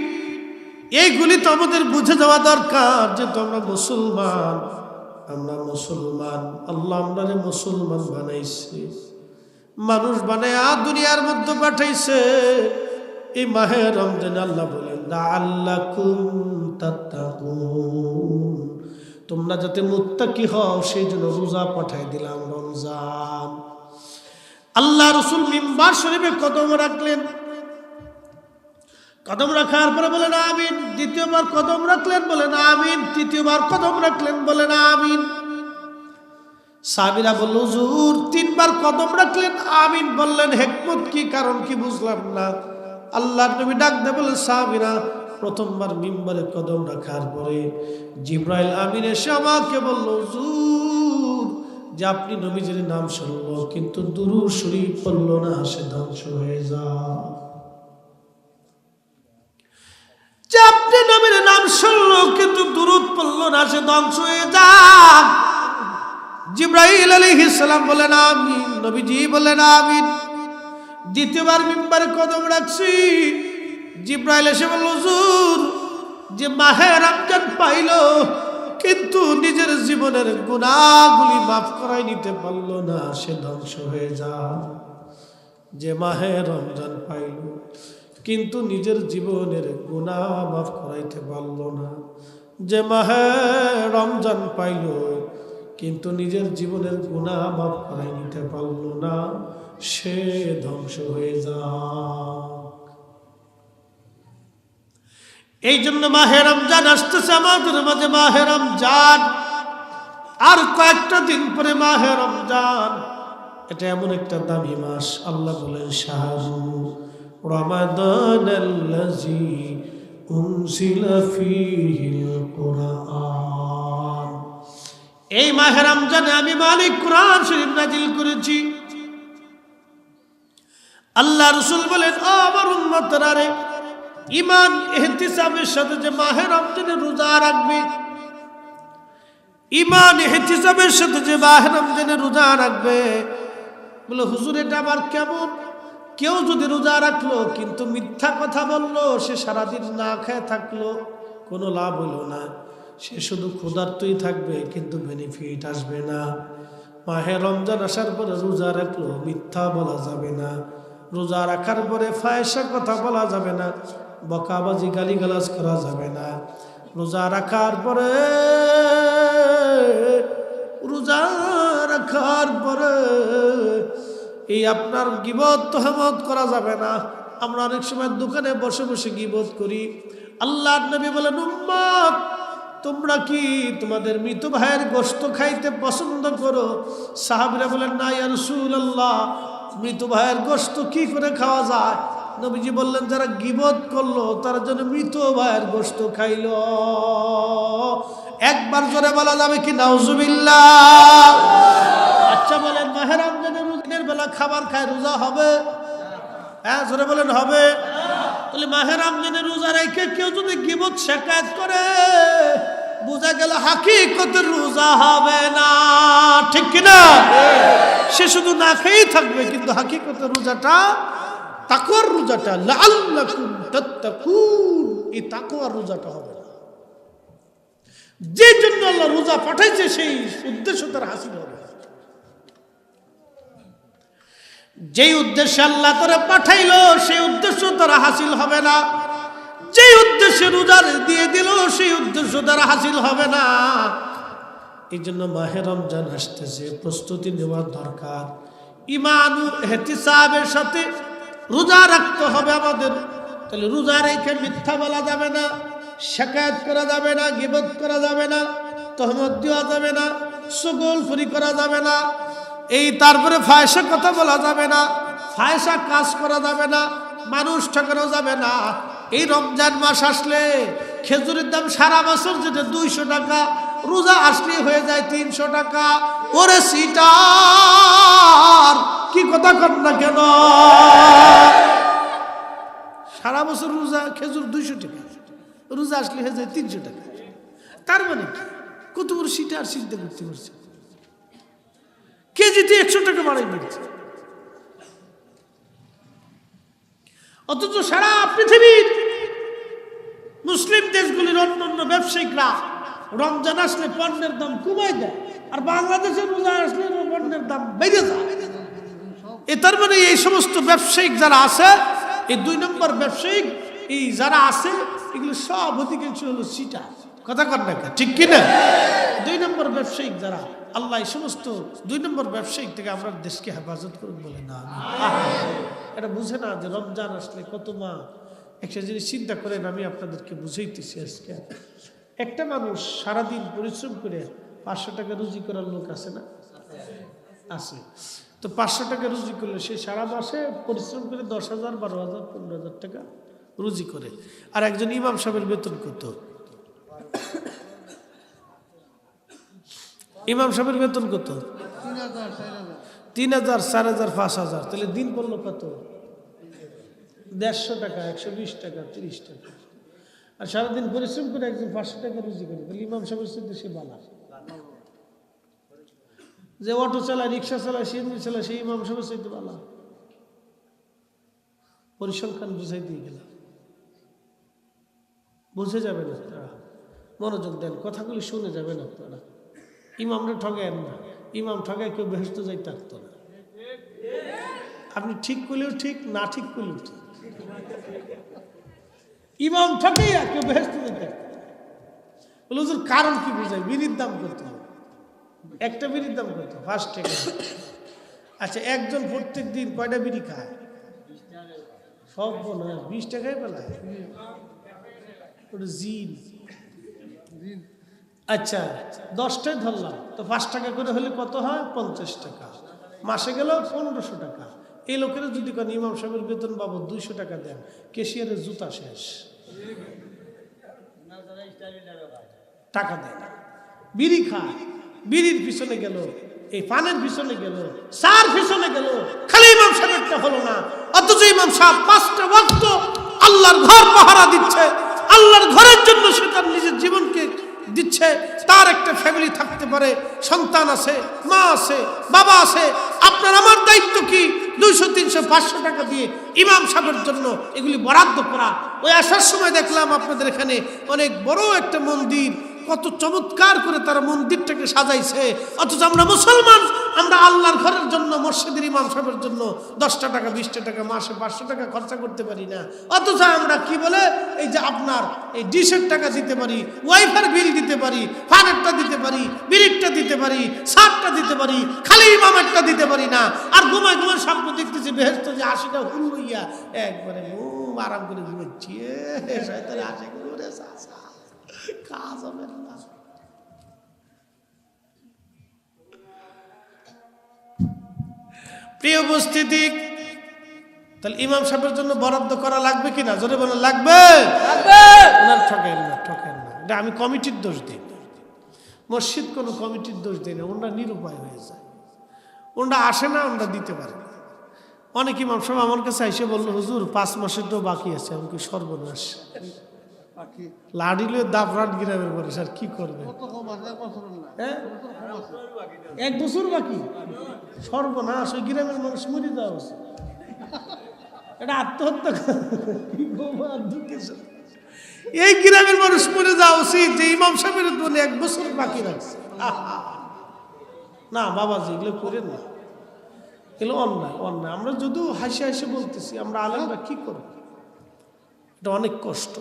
এইগুলি তো আমাদের বুঝে যাওয়া দরকার যে আমরা মুসলমান, আমরা মুসলমান। আল্লাহ আমাদের মুসলমান বানাইছে, মানুষ বানায়া দুনিয়ার মধ্যে পাঠাইছে। এই মাহে রমজান আল্লাহ বলেন লাআল্লাকুম তাত্তাকুন, তোমরা যাতে মুত্তাকি হও সেই জন্য রোজা পাঠাই দিলাম রমজান। আল্লাহ রাসূল মিম্বার শরীফে কদম রাখলেন, কদম রাখার পরে বলেন আমিন। দ্বিতীয়বার কদম রাখলেন, বলেন আমিন। তৃতীয়বার কদম রাখলেন, বলেন আমিন। সাহাবীরা বলল হুজুর তিনবার কদম রাখলেন, আমিন বললেন, হিকমত কি, কারণ কি বুঝলাম না। আল্লাহর নবী ডাক দিয়ে বলেন সাহাবীরা, প্রথমবার মিম্বরে কদম রাখার পরে জিবরাইল আমিন এসে আমাকে বলল হুজুর যে আপনি নবীজির নাম শুনলো কিন্তু দুরূদ শরীফ পড়লো না, সে ধ্বংস হয়ে যায়। যে আপনি নবীর নাম শুনলো কিন্তু দুরূদ পড়লো না, সে ধ্বংস হয়ে যায়। জিবরাইল আলাইহিস সালাম বলেন আমিন, নবীজি বলেন আমিন। দ্বিতীয়বার মিম্বরে কদম রাখছি, জিবরাইল এসে বলল হুজুর যে মাহে রমজান পাইলো কিন্তু নিজের জীবনের গুনাহগুলি মাফ করাই নিতে পারলো না, সে ধ্বংস হয়ে যায়। যে মাহে রমজান পাইলো কিন্তু নিজের জীবনের গুনাহ মাফ করাইতে পারলো না, যে মাহে রমজান পাইলো কিন্তু নিজের জীবনের গুনাহ মাফ করাই নিতে পারলো না, সে ধ্বংস হয়ে যায়। এই জন্য মাহে রমজান আসতেছে আমাদের মাঝে, মাহে রমজান আর কয়েকটা দিন পরে মাহে রমজান। এটা এমন একটা দামি মাস। আল্লাহ বলেন শাহরু রমাদানাল্লাযী উনজিলা ফীহিল কুরআন। এই মাহে রমজানে আমি মালিক কুরআন শরীফ নাজিল করেছি। আল্লাহ রাসূল বলেন, ও আমার উম্মতরা রে, ঈমান ইহতিসাবের সাথে যে মাহে রমজানে রোজা রাখবে, ঈমান ইহতিসাবের সাথে যে মাহে রমজানে রোজা রাখবে, বলে হুজুর এটা আবার কেমন? কেউ যদি রোজা রাখলো কিন্তু মিথ্যা কথা বললো, সে সারাদিন না খেয়ে থাকলো, কোনো লাভ হলো না, সে শুধু ক্ষুধার্তই থাকবে কিন্তু বেনিফিট আসবে না। মাহে রমজান আসার পরে রোজা রাখলো, মিথ্যা বলা যাবে না। রোজা রাখার পরে ফায়সা কথা বলা যাবে না, বকাবাজি গালিগালাজ করা যাবে না। রোজা রাখার পরে এই আপনার গীবত তোহমত করা যাবে না। আমরা অনেক সময় দোকানে বসে বসে গীবত করি। আল্লাহর নবী বলেন, উম্মত তোমরা কি তোমাদের মৃত ভাইয়ের গোশত খাইতে পছন্দ করো? সাহাবীরা বলেন, না ইয়া রাসূলুল্লাহ, মৃত ভাইয়ের গোশত কি করে খাওয়া যায়? নবীজি বললেন, যারা গীবত করলো তার জন্য মৃত ভাইয়ের গোশত খাইলো। একবার জোরে বলা যাবে কি নাউজুবিল্লাহ? আচ্ছা বলেন, মাহে রমজানের রোজার বেলা খাবার খায় রোজা হবে? হ্যাঁ জোরে বলেন হবে? তাহলে মাহে রমজানের রোজা রেখে কেউ যদি গীবত শিকায়ত করে, বোঝা গেল হাকিকতের রোজা হবে না, ঠিক কিনা? সে শুধু না খেয়েই থাকবে কিন্তু হাকিকতের রোজাটা, তাকওয়ার রোজাটা, লাআল্লাকুম তাত্তাকুন, এই তাকওয়ার রোজাটা হবে না। যে জন্য আল্লাহ রোজা পাঠাইছে সেই উদ্দেশ্য তার হাসিল হবে। যেই উদ্দেশ্যে আল্লাহ তারা পাঠাইলো সেই উদ্দেশ্য তারা হাসিল হবে না। যেই উদ্দেশ্যে রোজা দিয়ে দিল সেই উদ্দেশ্য তারা হাসিল হবে না। এই জন্য মাহে রমজান আসতেছে, প্রস্তুতি নেওয়ার দরকার। ঈমান ও ইহতিসাবের সাথে রোজা রাখতে হবে আমাদের। তাহলে রোজা রেখে মিথ্যা বলা যাবে না, শিকায়ত করা যাবে না, গীবত করা যাবে না, তহমত দেওয়া যাবে না, চুগলখড়ি করা যাবে না, এই তারপরে ফায়সা কথা বলা যাবে না, ফায়সা কাজ করা যাবে না, মানুষ ঠকানো যাবে না। এই রমজান মাস আসলে খেজুরের দাম সারা বছর যেটা 200 টাকা, রোজা আসলে হয়ে যায় 300 টাকা। ওরে সিটার, কি কথা কর না কেন? সারা বছর রোজা খেজুর 200 টাকা, রোজা আসলে হয়ে যায় 300 টাকা। তার মানে কি? কত বড় সিটার চিন্তা করতে পারছে? কেজিতে 100 টাকা বাড়াই দিচ্ছে। অথচ সারা পৃথিবীর মুসলিম দেশগুলির অন্যান্য ব্যবসায়িকরা রমজান আসলে পণ্যের দাম কমায় দেয়, আর বাংলাদেশের রোজা আসলে পণ্যের দাম বেড়ে যায়। তার মানে এই সমস্ত ব্যবসায়িক যারা আছে, এই 2 নম্বর ব্যবসায়িক এই যারা আছে, এগুলো সব অধিকাংশ হলো সিটা। কথা কর না, ঠিক কিনা? 2 নম্বর ব্যবসায়িক যারা, আল্লাহ এই সমস্ত 2 নম্বর ব্যবসায়িক থেকে আমরা দেশকে হেফাজত করুন বলে না। এটা বুঝে না যে রমজান আসলে কত মা। একটা জিনিস চিন্তা করেন, আমি আপনাদেরকে বুঝাইতেছি আজকে। একটা মানুষ সারাদিন পরিশ্রম করে 500 টাকা রুজি করার লোক আছে না? আছে। তো 500 টাকা রুজি করলে সে সারা মাসে পরিশ্রম করে 10,000, 12,000, 15,000 টাকা রুজি করে। আর একজন ইমাম সাহেবের বেতন কত? ইমাম সাহেবের বেতন কত? 3,000, 4,000, 5,000। তাহলে দিন পড়লো কত? 150 টাকা, 120 টাকা, 30 টাকা। আর সারাদিন পরিশ্রম করে একজন 500 টাকা রুজি করে, তাহলে ইমাম সাহেবের সাথে সে বালা। যে অটো চালায়, রিক্সা চালায়, সিএনজি চালায়, সেই ইমাম সাহেবের সাথে বালা। পরিসংখ্যান বুঝাই দিয়ে গেলাম, বুঝে যাবেন আপনারা। মনোযোগ দেন, কথাগুলি শুনে যাবেন আপনারা। ইমামরা ঠগায়েন না, ইমাম ঠগায় কেউ বেহেশত যাইতে পারত না। আপনি ঠিক করলেও ঠিক, না ঠিক করলেও ঠিক। ইমাম ঠকাইয়া কেউ বেহেশত যাইতে বলে হুজুর কারণ কি বুঝাই? বিড়ির দাম কত? একটা বিড়ির দাম কত? 5 টাকা। আচ্ছা, একজন প্রত্যেক দিন কয়টা বিড়ি খায়? সব না, 20 টাকায় পেলায় ওটা জিন। আচ্ছা 10টায় ধরলাম, তো 5 টাকা করে হলে কত হয়? 50 টাকা। মাসে গেল 1500 টাকা। এই লোকেরা যদি কোন ইমাম সাহেবের বেতন বাবদ 200 টাকা দেন, ক্যাশিয়ারের জুতা শেষ, টাকা দেয় না। বিড়ি খায়, বিড়ির পিছনে গেল, এই পানের পিছনে গেল, চার পিছনে গেল, খালি ইমাম সাহেবটা হলো না। অথচ ইমাম সাহেব 5টা ওয়াক্ত আল্লাহর ঘর পাহারা দিচ্ছে, আল্লাহর ঘরের জন্য সে তার নিজের জীবনকে দিচ্ছে। তার একটা ফ্যামিলি থাকতে পারে, সন্তান আছে, মা আছে, বাবা আছে। আপনার আমার দায়িত্ব কি 200, 300, 500 টাকা দিয়ে ইমাম সাহেবের জন্য এগুলি বরাদ্দ করা। ওই আসার সময় দেখলাম আপনাদের এখানে অনেক বড় একটা মন্দির, কত চমৎকার করে তারা মন্দিরটাকে সাজাইছে। অথচ আমরা মুসলমান, আমরা আল্লাহর ঘরের জন্য, মসজিদের ইমাম সাহেবের জন্য 10টা টাকা, 20টা টাকা, মাসে 500 টাকা খরচা করতে পারি না। অথচ আমরা কি বলে, এই যে আপনার এই ডিশের টাকা দিতে পারি, ওয়াইফাই বিল দিতে পারি, ফানেরটা দিতে পারি, বিড়িরটা দিতে পারি, সারটা দিতে পারি, খালি ইমামেরটা দিতে পারি না। আর ঘুমায় ঘুমায় স্বপ্ন দেখতেছি বেহেশত যে 80টা হুল হইয়া একবারে আরাম করে ঘুমাচ্ছি। শয়তানে আসে ঘুরে কাজ হবে না। প্রিয় উপস্থিতি, তাহলে ইমাম সাহেবের জন্য বরাদ্দ করা লাগবে কিনা? জোরে বলেন লাগবে। ওনার ঠকেন না, ঠকেন না। এটা আমি কমিটির দোষ দিই না, মসজিদ কোনো কমিটির দোষ দিই না। ওনারা নিরুপায় হয়ে যায়, ওনারা আসে না, ওনারা দিতে পারে না। অনেক ইমাম সাহেব আমার কাছে এসে বললো, হুজুর 5 মাসের তো বাকি আছে। আমাকে সর্বনাশ, লাডিলে দাবরাট গ্রামের মানুষ আর কি করবে? 1 বছর বাকি, সর্বনাশ। ওই গ্রামের মানুষ মরে যাওয়া উচিত, এটা আত্মহত্যা। এই গ্রামের মানুষ মরে যাওয়া উচিত যে ইমাম সাহেবের জন্য 1 বছর বাকি রাখছে। না বাবাজি, এগুলো করেন না, এগুলো অন্যায়, অন্যায়। আমরা যদিও হাসি হাসি বলতেছি, আমরা আলেমরা কি করব? এটা অনেক কষ্ট,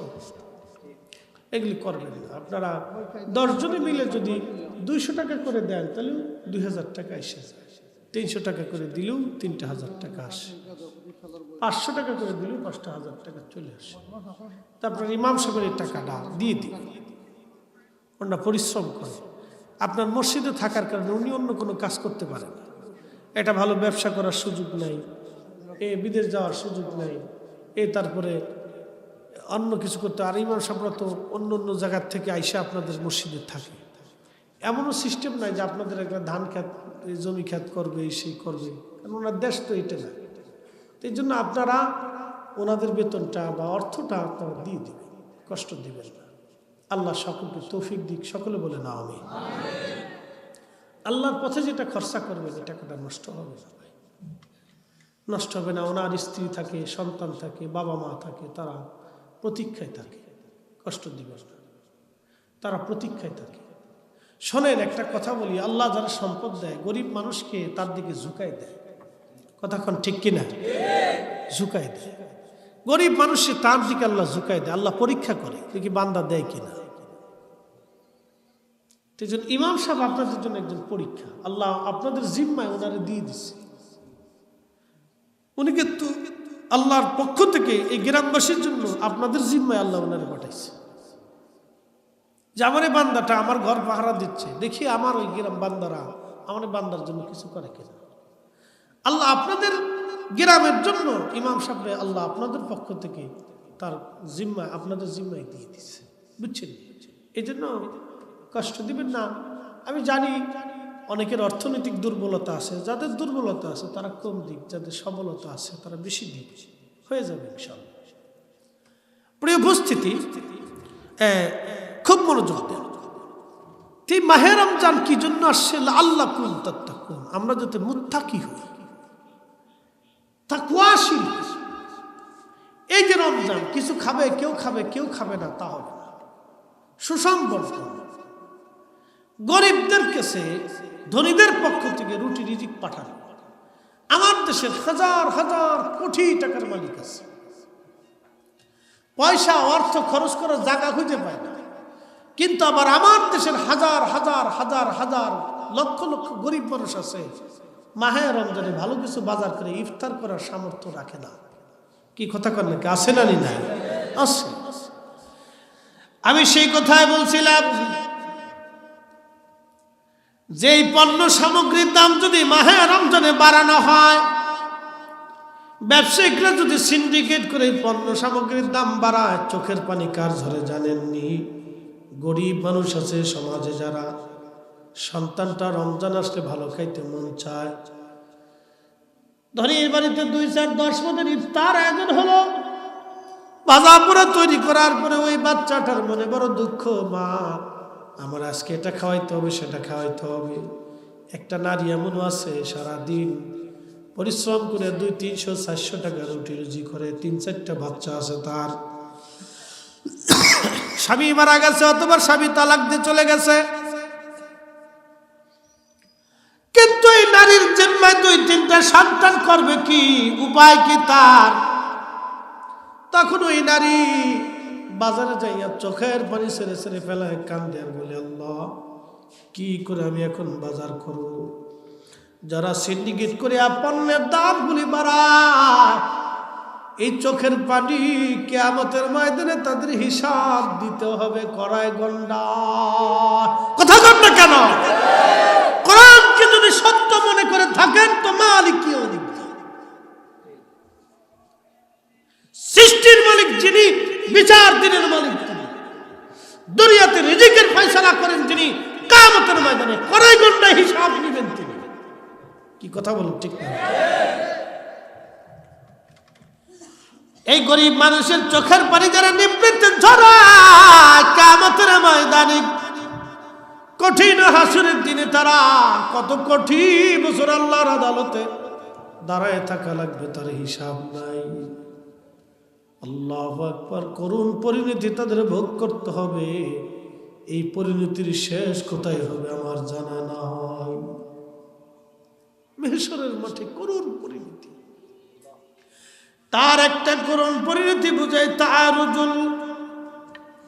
এগুলি করবেন না। আপনারা 10 জনে মিলে যদি 200 টাকা করে দেন, তাহলে 2000 টাকা এসে যায়। 300 টাকা করে দিলেও 3000 টাকা আসে, 500 টাকা করে দিলেও 5000 টাকা চলে আসে। তারপর ইমাম সাহেবের এই টাকাটা দিয়ে দিন, ওনারা পরিশ্রম করে। আপনার মসজিদে থাকার কারণে উনি অন্য কোনো কাজ করতে পারেন না। এটা ভালো ব্যবসা করার সুযোগ নাই, বিদেশ যাওয়ার সুযোগ নাই, তারপরে অন্য কিছু করতে। আর ইমাম সাহেবরা তো অন্য অন্য জায়গার থেকে আইসা আপনাদের মসজিদে থাকে। এমনও সিস্টেম নাই যে আপনাদের একটা ধান খেত, জমি খেত করবে, সেই করবে, কারণ ওনার দেশ তো এটা না। এই জন্য আপনারা ওনাদের বেতনটা বা অর্থটা আপনারা দিয়ে দিবেন, কষ্ট দিবেন না। আল্লাহ সকলকে তৌফিক দিক, সকলে বলে না আমিন। আল্লাহর পথে যেটা খরচা করবেন, এই টাকাটা নষ্ট হবে না ভাই, নষ্ট হবে না। ওনার স্ত্রী থাকে, সন্তান থাকে, বাবা মা থাকে, তারা প্রতীক্ষায় থাকে, কষ্ট দিবেন না, তারা প্রতীক্ষায় থাকে। শোনেন, একটা কথা বলি, আল্লাহ যারা সম্পদ দেয়, গরিব মানুষকে তার দিকে ঝুঁকাই দেয়। কথাক্ষণ ঠিক কিনা? ঝুঁকাই দেয় গরিব মানুষকে, তার দিকে আল্লাহ ঝুঁকাই দেয়। আল্লাহ পরীক্ষা করে দেখি বান্দা দেয় কিনা। ইমাম সাহেব আপনাদের জন্য একজন পরীক্ষা। আল্লাহ আপনাদের জিম্মায় ওনারে দিয়ে দিচ্ছে। উনি কিন্তু আল্লাহর পক্ষ থেকে এই গ্রামবাসীর জন্য আপনাদের জিম্মায় আল্লাহ ওনারে পাঠাইছে যে আমার এই বান্দাটা আমার ঘর পাহারা দিচ্ছে, দেখি আমার ওই গ্রাম বান্দারা আমার বান্দার জন্য কিছু করে কিনা। আল্লাহ আপনাদের গ্রামের জন্য ইমাম সাহেব আল্লাহ আপনাদের পক্ষ থেকে তার জিম্মায়, আপনাদের জিম্মায় দিয়ে দিচ্ছে, বুঝছেন? এই জন্য কষ্ট দিবেন না। আমি জানি অনেকের অর্থনৈতিক দুর্বলতা আছে, যাদের দুর্বলতা আছে তারা কম দিক, যাদের সবলতা আছে তারা বেশি দিক, হয়ে যাবে ইনশাআল্লাহ। প্রিয় উপস্থিতি, খুব মনোযোগ দেন। এই মাহে রমজান কি জন্য আসছে? লাআল্লাকুম তাত্তাকুন, আমরা যাতে মুত্তাকি হই, তাকওয়াশীল। এই যে রমজান, কিছু খাবে, কেউ খাবে, কেউ খাবে না, তা হবে না। সুষম বন্টন, গরিবদের কাছে ধনীদের পক্ষ থেকে রুটি রিজিক পাঠানো। আমার দেশের হাজার হাজার কোটি টাকার মালিক আছে, পয়সা অর্থ খরচ করার জায়গা খুঁজে পায় না, কিন্তু আবার আমার দেশের হাজার হাজার হাজার হাজার লক্ষ লক্ষ গরিব মানুষ আছে, মাহে রমজানে ভালো কিছু বাজার করে ইফতার করার সামর্থ্য রাখে না। কি কথা কন নাকি? আছে না? নাই আছে। আমি সেই কথাই বলছিলাম, যেই পণ্য সামগ্রীর দাম যদি মাহে রমজানে বাড়ানো হয়, ব্যবসায়িকরা যদি সিন্ডিকেট করে পণ্য সামগ্রীর দাম বাড়ায়, চোখের পানি কার ঝরে জানেননি? গরিব মানুষ আছে সমাজে যারা, সন্তানটা রমজান আসলে ভালো খাইতে মন চায়, ধনীর বাড়িতে 2, 4, 10 মনের ইফতার আয়োজন হলো, ভাজা পোড়া তৈরি করার পরে ওই বাচ্চাটার মনে বড় দুঃখ, মা আমার আজকে এটা খাওয়াইতে হবে, সেটা খাওয়াইতে হবে। একটা নারী এমনও আছে সারাদিন পরিশ্রম করে 200, 300, 400 টাকা রুটি রুজি করে, 3-4টা বাচ্চা আছে তার, স্বামী মারা গেছে অথবা স্বামী তালাক দিয়ে চলে গেছে, কিন্তু এই নারীর জিম্মায় 2-3টা সন্তান করবে কি, উপায় কি তার? তখন ওই নারী বাজারে যাইয়া চোখের পানি ছেড়ে ছেড়ে ফেলায়, কান্দে আর বলে, আল্লাহ কি করে আমি এখন বাজার করব? যারা সিন্ডিকেট করে পণ্যের দামগুলি বাড়ায়, এই চোখের পানি কিয়ামতের ময়দানে তাদের হিসাব দিতে হবে কড়ায় গন্ডা। কথা বল না কেন? কোরআনকে যদি সত্য মনে করে থাকেন তো মালিক সৃষ্টির মালিক যিনি, বিচার দিনের মালিক তিনি, দুনিয়াতে রিজিকের ফয়সালা করেন যিনি, কিয়ামতের ময়দানে কড়াই গন্ডায় হিসাব নেবেন তিনি। কি কথা বলুন, ঠিক না? এই গরিব মানুষের চোখের পানি যারা নিবৃত্তে ঝরায়, কিয়ামতের ময়দানে কঠিন হাসরের দিনে তারা কত কঠিন বছর আল্লাহর আদালতে দাঁড়ায় থাকা লাগবে, তার হিসাব নাই। আল্লাহু আকবার। করুণ পরিণতি তাদের ভোগ করতে হবে। এই পরিণতির শেষ কোথায় হবে আমার জানা নাই। মেহশরের মাঠে করুণ পরিণতি, তার একটা করুণ পরিণতি বুঝাই তারুজুল,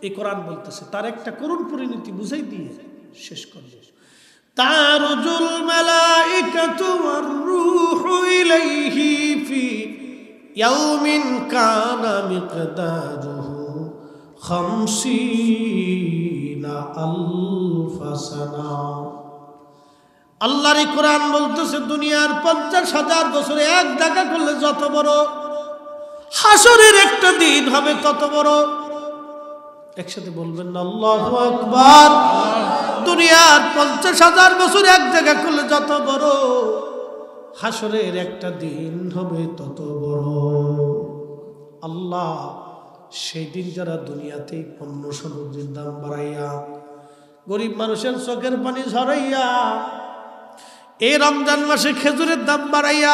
এই কোরআন বলতেছে তার একটা করুণ পরিণতি বুঝাই দিয়ে শেষ করবে। তারুজুল মালাইকাতু ওয়ার রূহু ইলাইহি ফি ইয়াউমিন কানা মিকদারুহু 50 আলফ সানা। আল্লাহর কোরআন বলতেছে দুনিয়ার 50,000 বছরে এক দেখা করলে যত বড়, হাসরের একটা দিন হবে তত বড়। একসাথে বলবেন না আল্লাহু আকবার। দুনিয়ার 50,000 বছর এক জায়গা করলে যত বড়, হাসরের একটা দিন হবে তত বড়। আল্লাহ সেই দিন যারা দুনিয়াতে পণ্য সামগ্রীর দাম বাড়াইয়া, গরিব মানুষের চোখের পানি ঝরাইয়া, এই রমজান মাসে খেজুরের দাম বাড়াইয়া,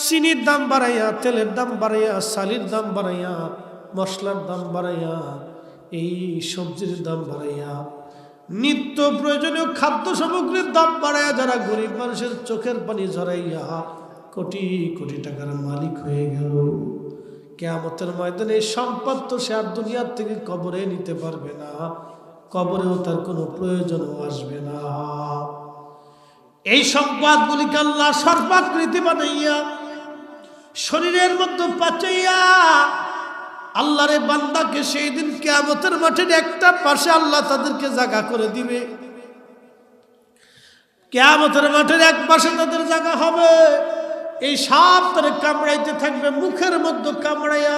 চিনির দাম বাড়াইয়া, তেলের দাম বাড়াইয়া, চালের দাম বাড়াইয়া, মশলার দাম বাড়াইয়া, এই সবজির দাম বাড়াইয়া, নিত্য প্রয়োজনীয় খাদ্য সামগ্রীর দাম বাড়াইয়া যারা গরিব মানুষের চোখের পানি ঝরাইয়া কোটি কোটি টাকার মালিক হয়ে গেল, কিয়ামতের ময়দানে এই সম্পদ তো সে আর দুনিয়ার থেকে কবরে নিতে পারবে না, কবরেও তার কোনো প্রয়োজনও আসবে না। এই সম্পদগুলিকে আল্লাহ সর্বাকৃতি বানাইয়া শরীরের মধ্যে পাচাইয়া আল্লাহরে বান্দাকে সেই দিন কিয়ামতের মাঠের একটা পাশে আল্লাহ তাদেরকে জায়গা করে দিবে। কিয়ামতের মাঠের এক পাশে তাদের জায়গা হবে। এই সাপ তারে কামড়াইতে থাকবে, মুখের মধ্যে কামড়াইয়া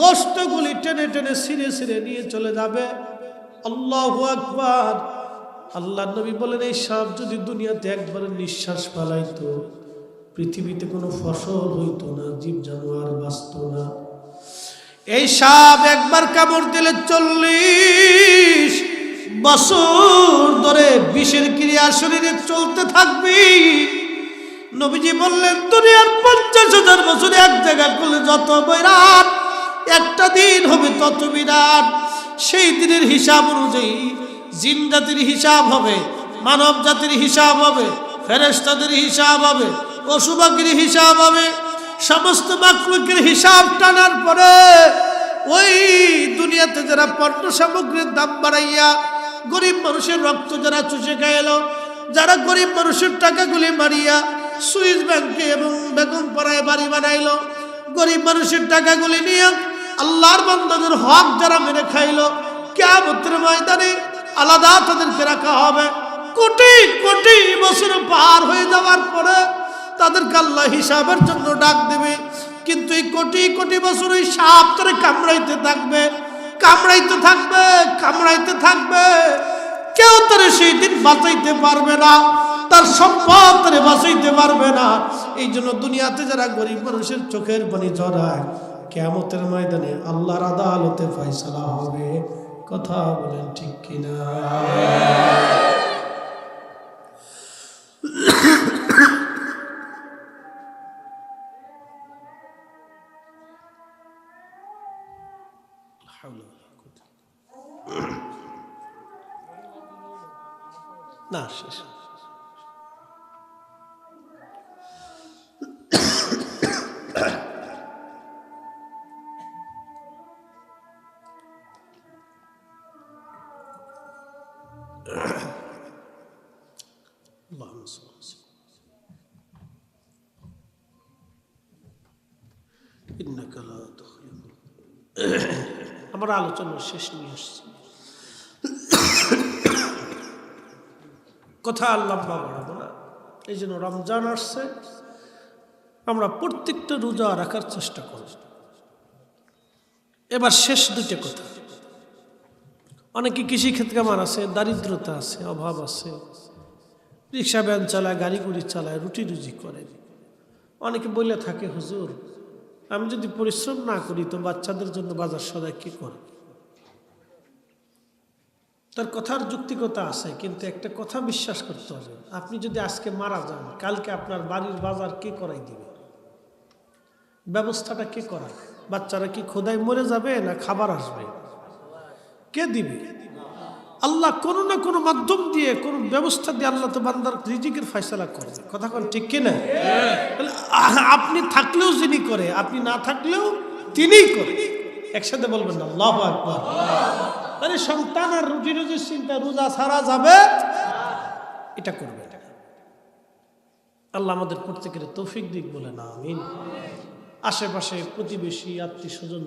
গোশতগুলি টেনে টেনে ছিঁড়ে ছিঁড়ে নিয়ে চলে যাবে। আল্লাহু আকবার। আল্লাহ নবী বলেন এই সাপ যদি দুনিয়াতে একবার নিঃশ্বাস ফেলাইতো, পৃথিবীতে কোনো ফসল হইতো না, জীব জানোয়ার বাঁচত না। এই সাপ একবার কামড় দিলে 40 বছর ধরে বিষের ক্রিয়া শরীরে চলতে থাকবে। নবীজি বললেন দুনিয়ার 50,000 বছর এক জায়গা করলে যত বিরাট, একটা দিন হবে তত বিরাট। সেই দিনের হিসাব অনুযায়ী জিন জাতির হিসাব হবে, মানব জাতির হিসাব হবে, ফেরেশতাদের হিসাব হবে, পশু পাখির হিসাব হবে, সমস্ত মাখলুকের হিসাব টানার পরে ওই দুনিয়াতে যারা পণ্য সামগ্রীর দাম বাড়াইয়া গরিব মানুষের রক্ত যারা চুষে খাইলো, যারা গরিব মানুষের টাকাগুলি মারিয়া সুইস ব্যাংকে এবং বেগম পাড়ায় বাড়ি বানাইলো, গরিব মানুষের টাকাগুলি নিয়ে আল্লাহর বান্দাদের হক যারা মেরে খাইলো, কিয়ামতের ময়দানে আলাদা তাদেরকে রাখা হবে। কোটি কোটি বছর পার হয়ে যাওয়ার পরে তাদেরকে আল্লাহ হিসাবের জন্য ডাক দেবে। কিন্তু এই কোটি কোটি বছর ওই সাপ তারে কামড়াইতে থাকবে, কামড়াইতে থাকবে, কামড়াইতে থাকবে। কেউ তারে সেই দিন বাঁচাইতে পারবে না, তার সম্পদ তারে বাঁচাইতে পারবে না। এই জন্য দুনিয়াতে যারা গরিব মানুষের চোখের পানি ঝরায়, কিয়ামতের ময়দানে আল্লাহর আদালতে ফয়সালা হবে। কথা বলেন ঠিক কিনা? না শেষ আমার আলোচনার শেষ নিয়ে আসছি। কথা লম্বা বাড়াবো না, এই জন্য রমজান আসছে, আমরা প্রত্যেকটা রোজা রাখার চেষ্টা করব। এবার শেষ দুইটা কথা। অনেকে কৃষি ক্ষেত্রে কামার আছে, দারিদ্রতা আছে, অভাব আছে, রিক্সা ভ্যান চালায়, গাড়ি গুড়ি চালায়, রুটি রুজি করে। অনেকে বলে থাকে, হুজুর আমি যদি পরিশ্রম না করি তো বাচ্চাদের জন্য বাজার সদাই কি করে? তার কথার যুক্তিকতা আছে, কিন্তু একটা কথা বিশ্বাস করতে হবে, আপনি যদি আজকে মারা যান, কালকে আপনার বাড়ির বাজার কে করাই দিবে? ব্যবস্থাটা কে করায়? বাচ্চারা কি খোদায় মরে যাবে না খাবার আসবে? কে দিবে? আল্লাহ কোনো না কোনো মাধ্যম দিয়ে, কোনো ব্যবস্থা দিয়ে আল্লাহ তো বান্দার রিজিকের ফয়সালা করবে। কথা কোন ঠিক কিনা? আপনি থাকলেও যিনি করে, আপনি না থাকলেও তিনিই করে। একসাথে বলবেন না আল্লাহু আকবার। মানে সন্তান আর রুজি রুজির চিন্তা রোজা ছাড়া যাবে, এটা করবে। আল্লাহ আমাদের প্রত্যেকের তৌফিক দিক বলে না আমিন। আশেপাশে প্রতিবেশী আত্মীয় স্বজন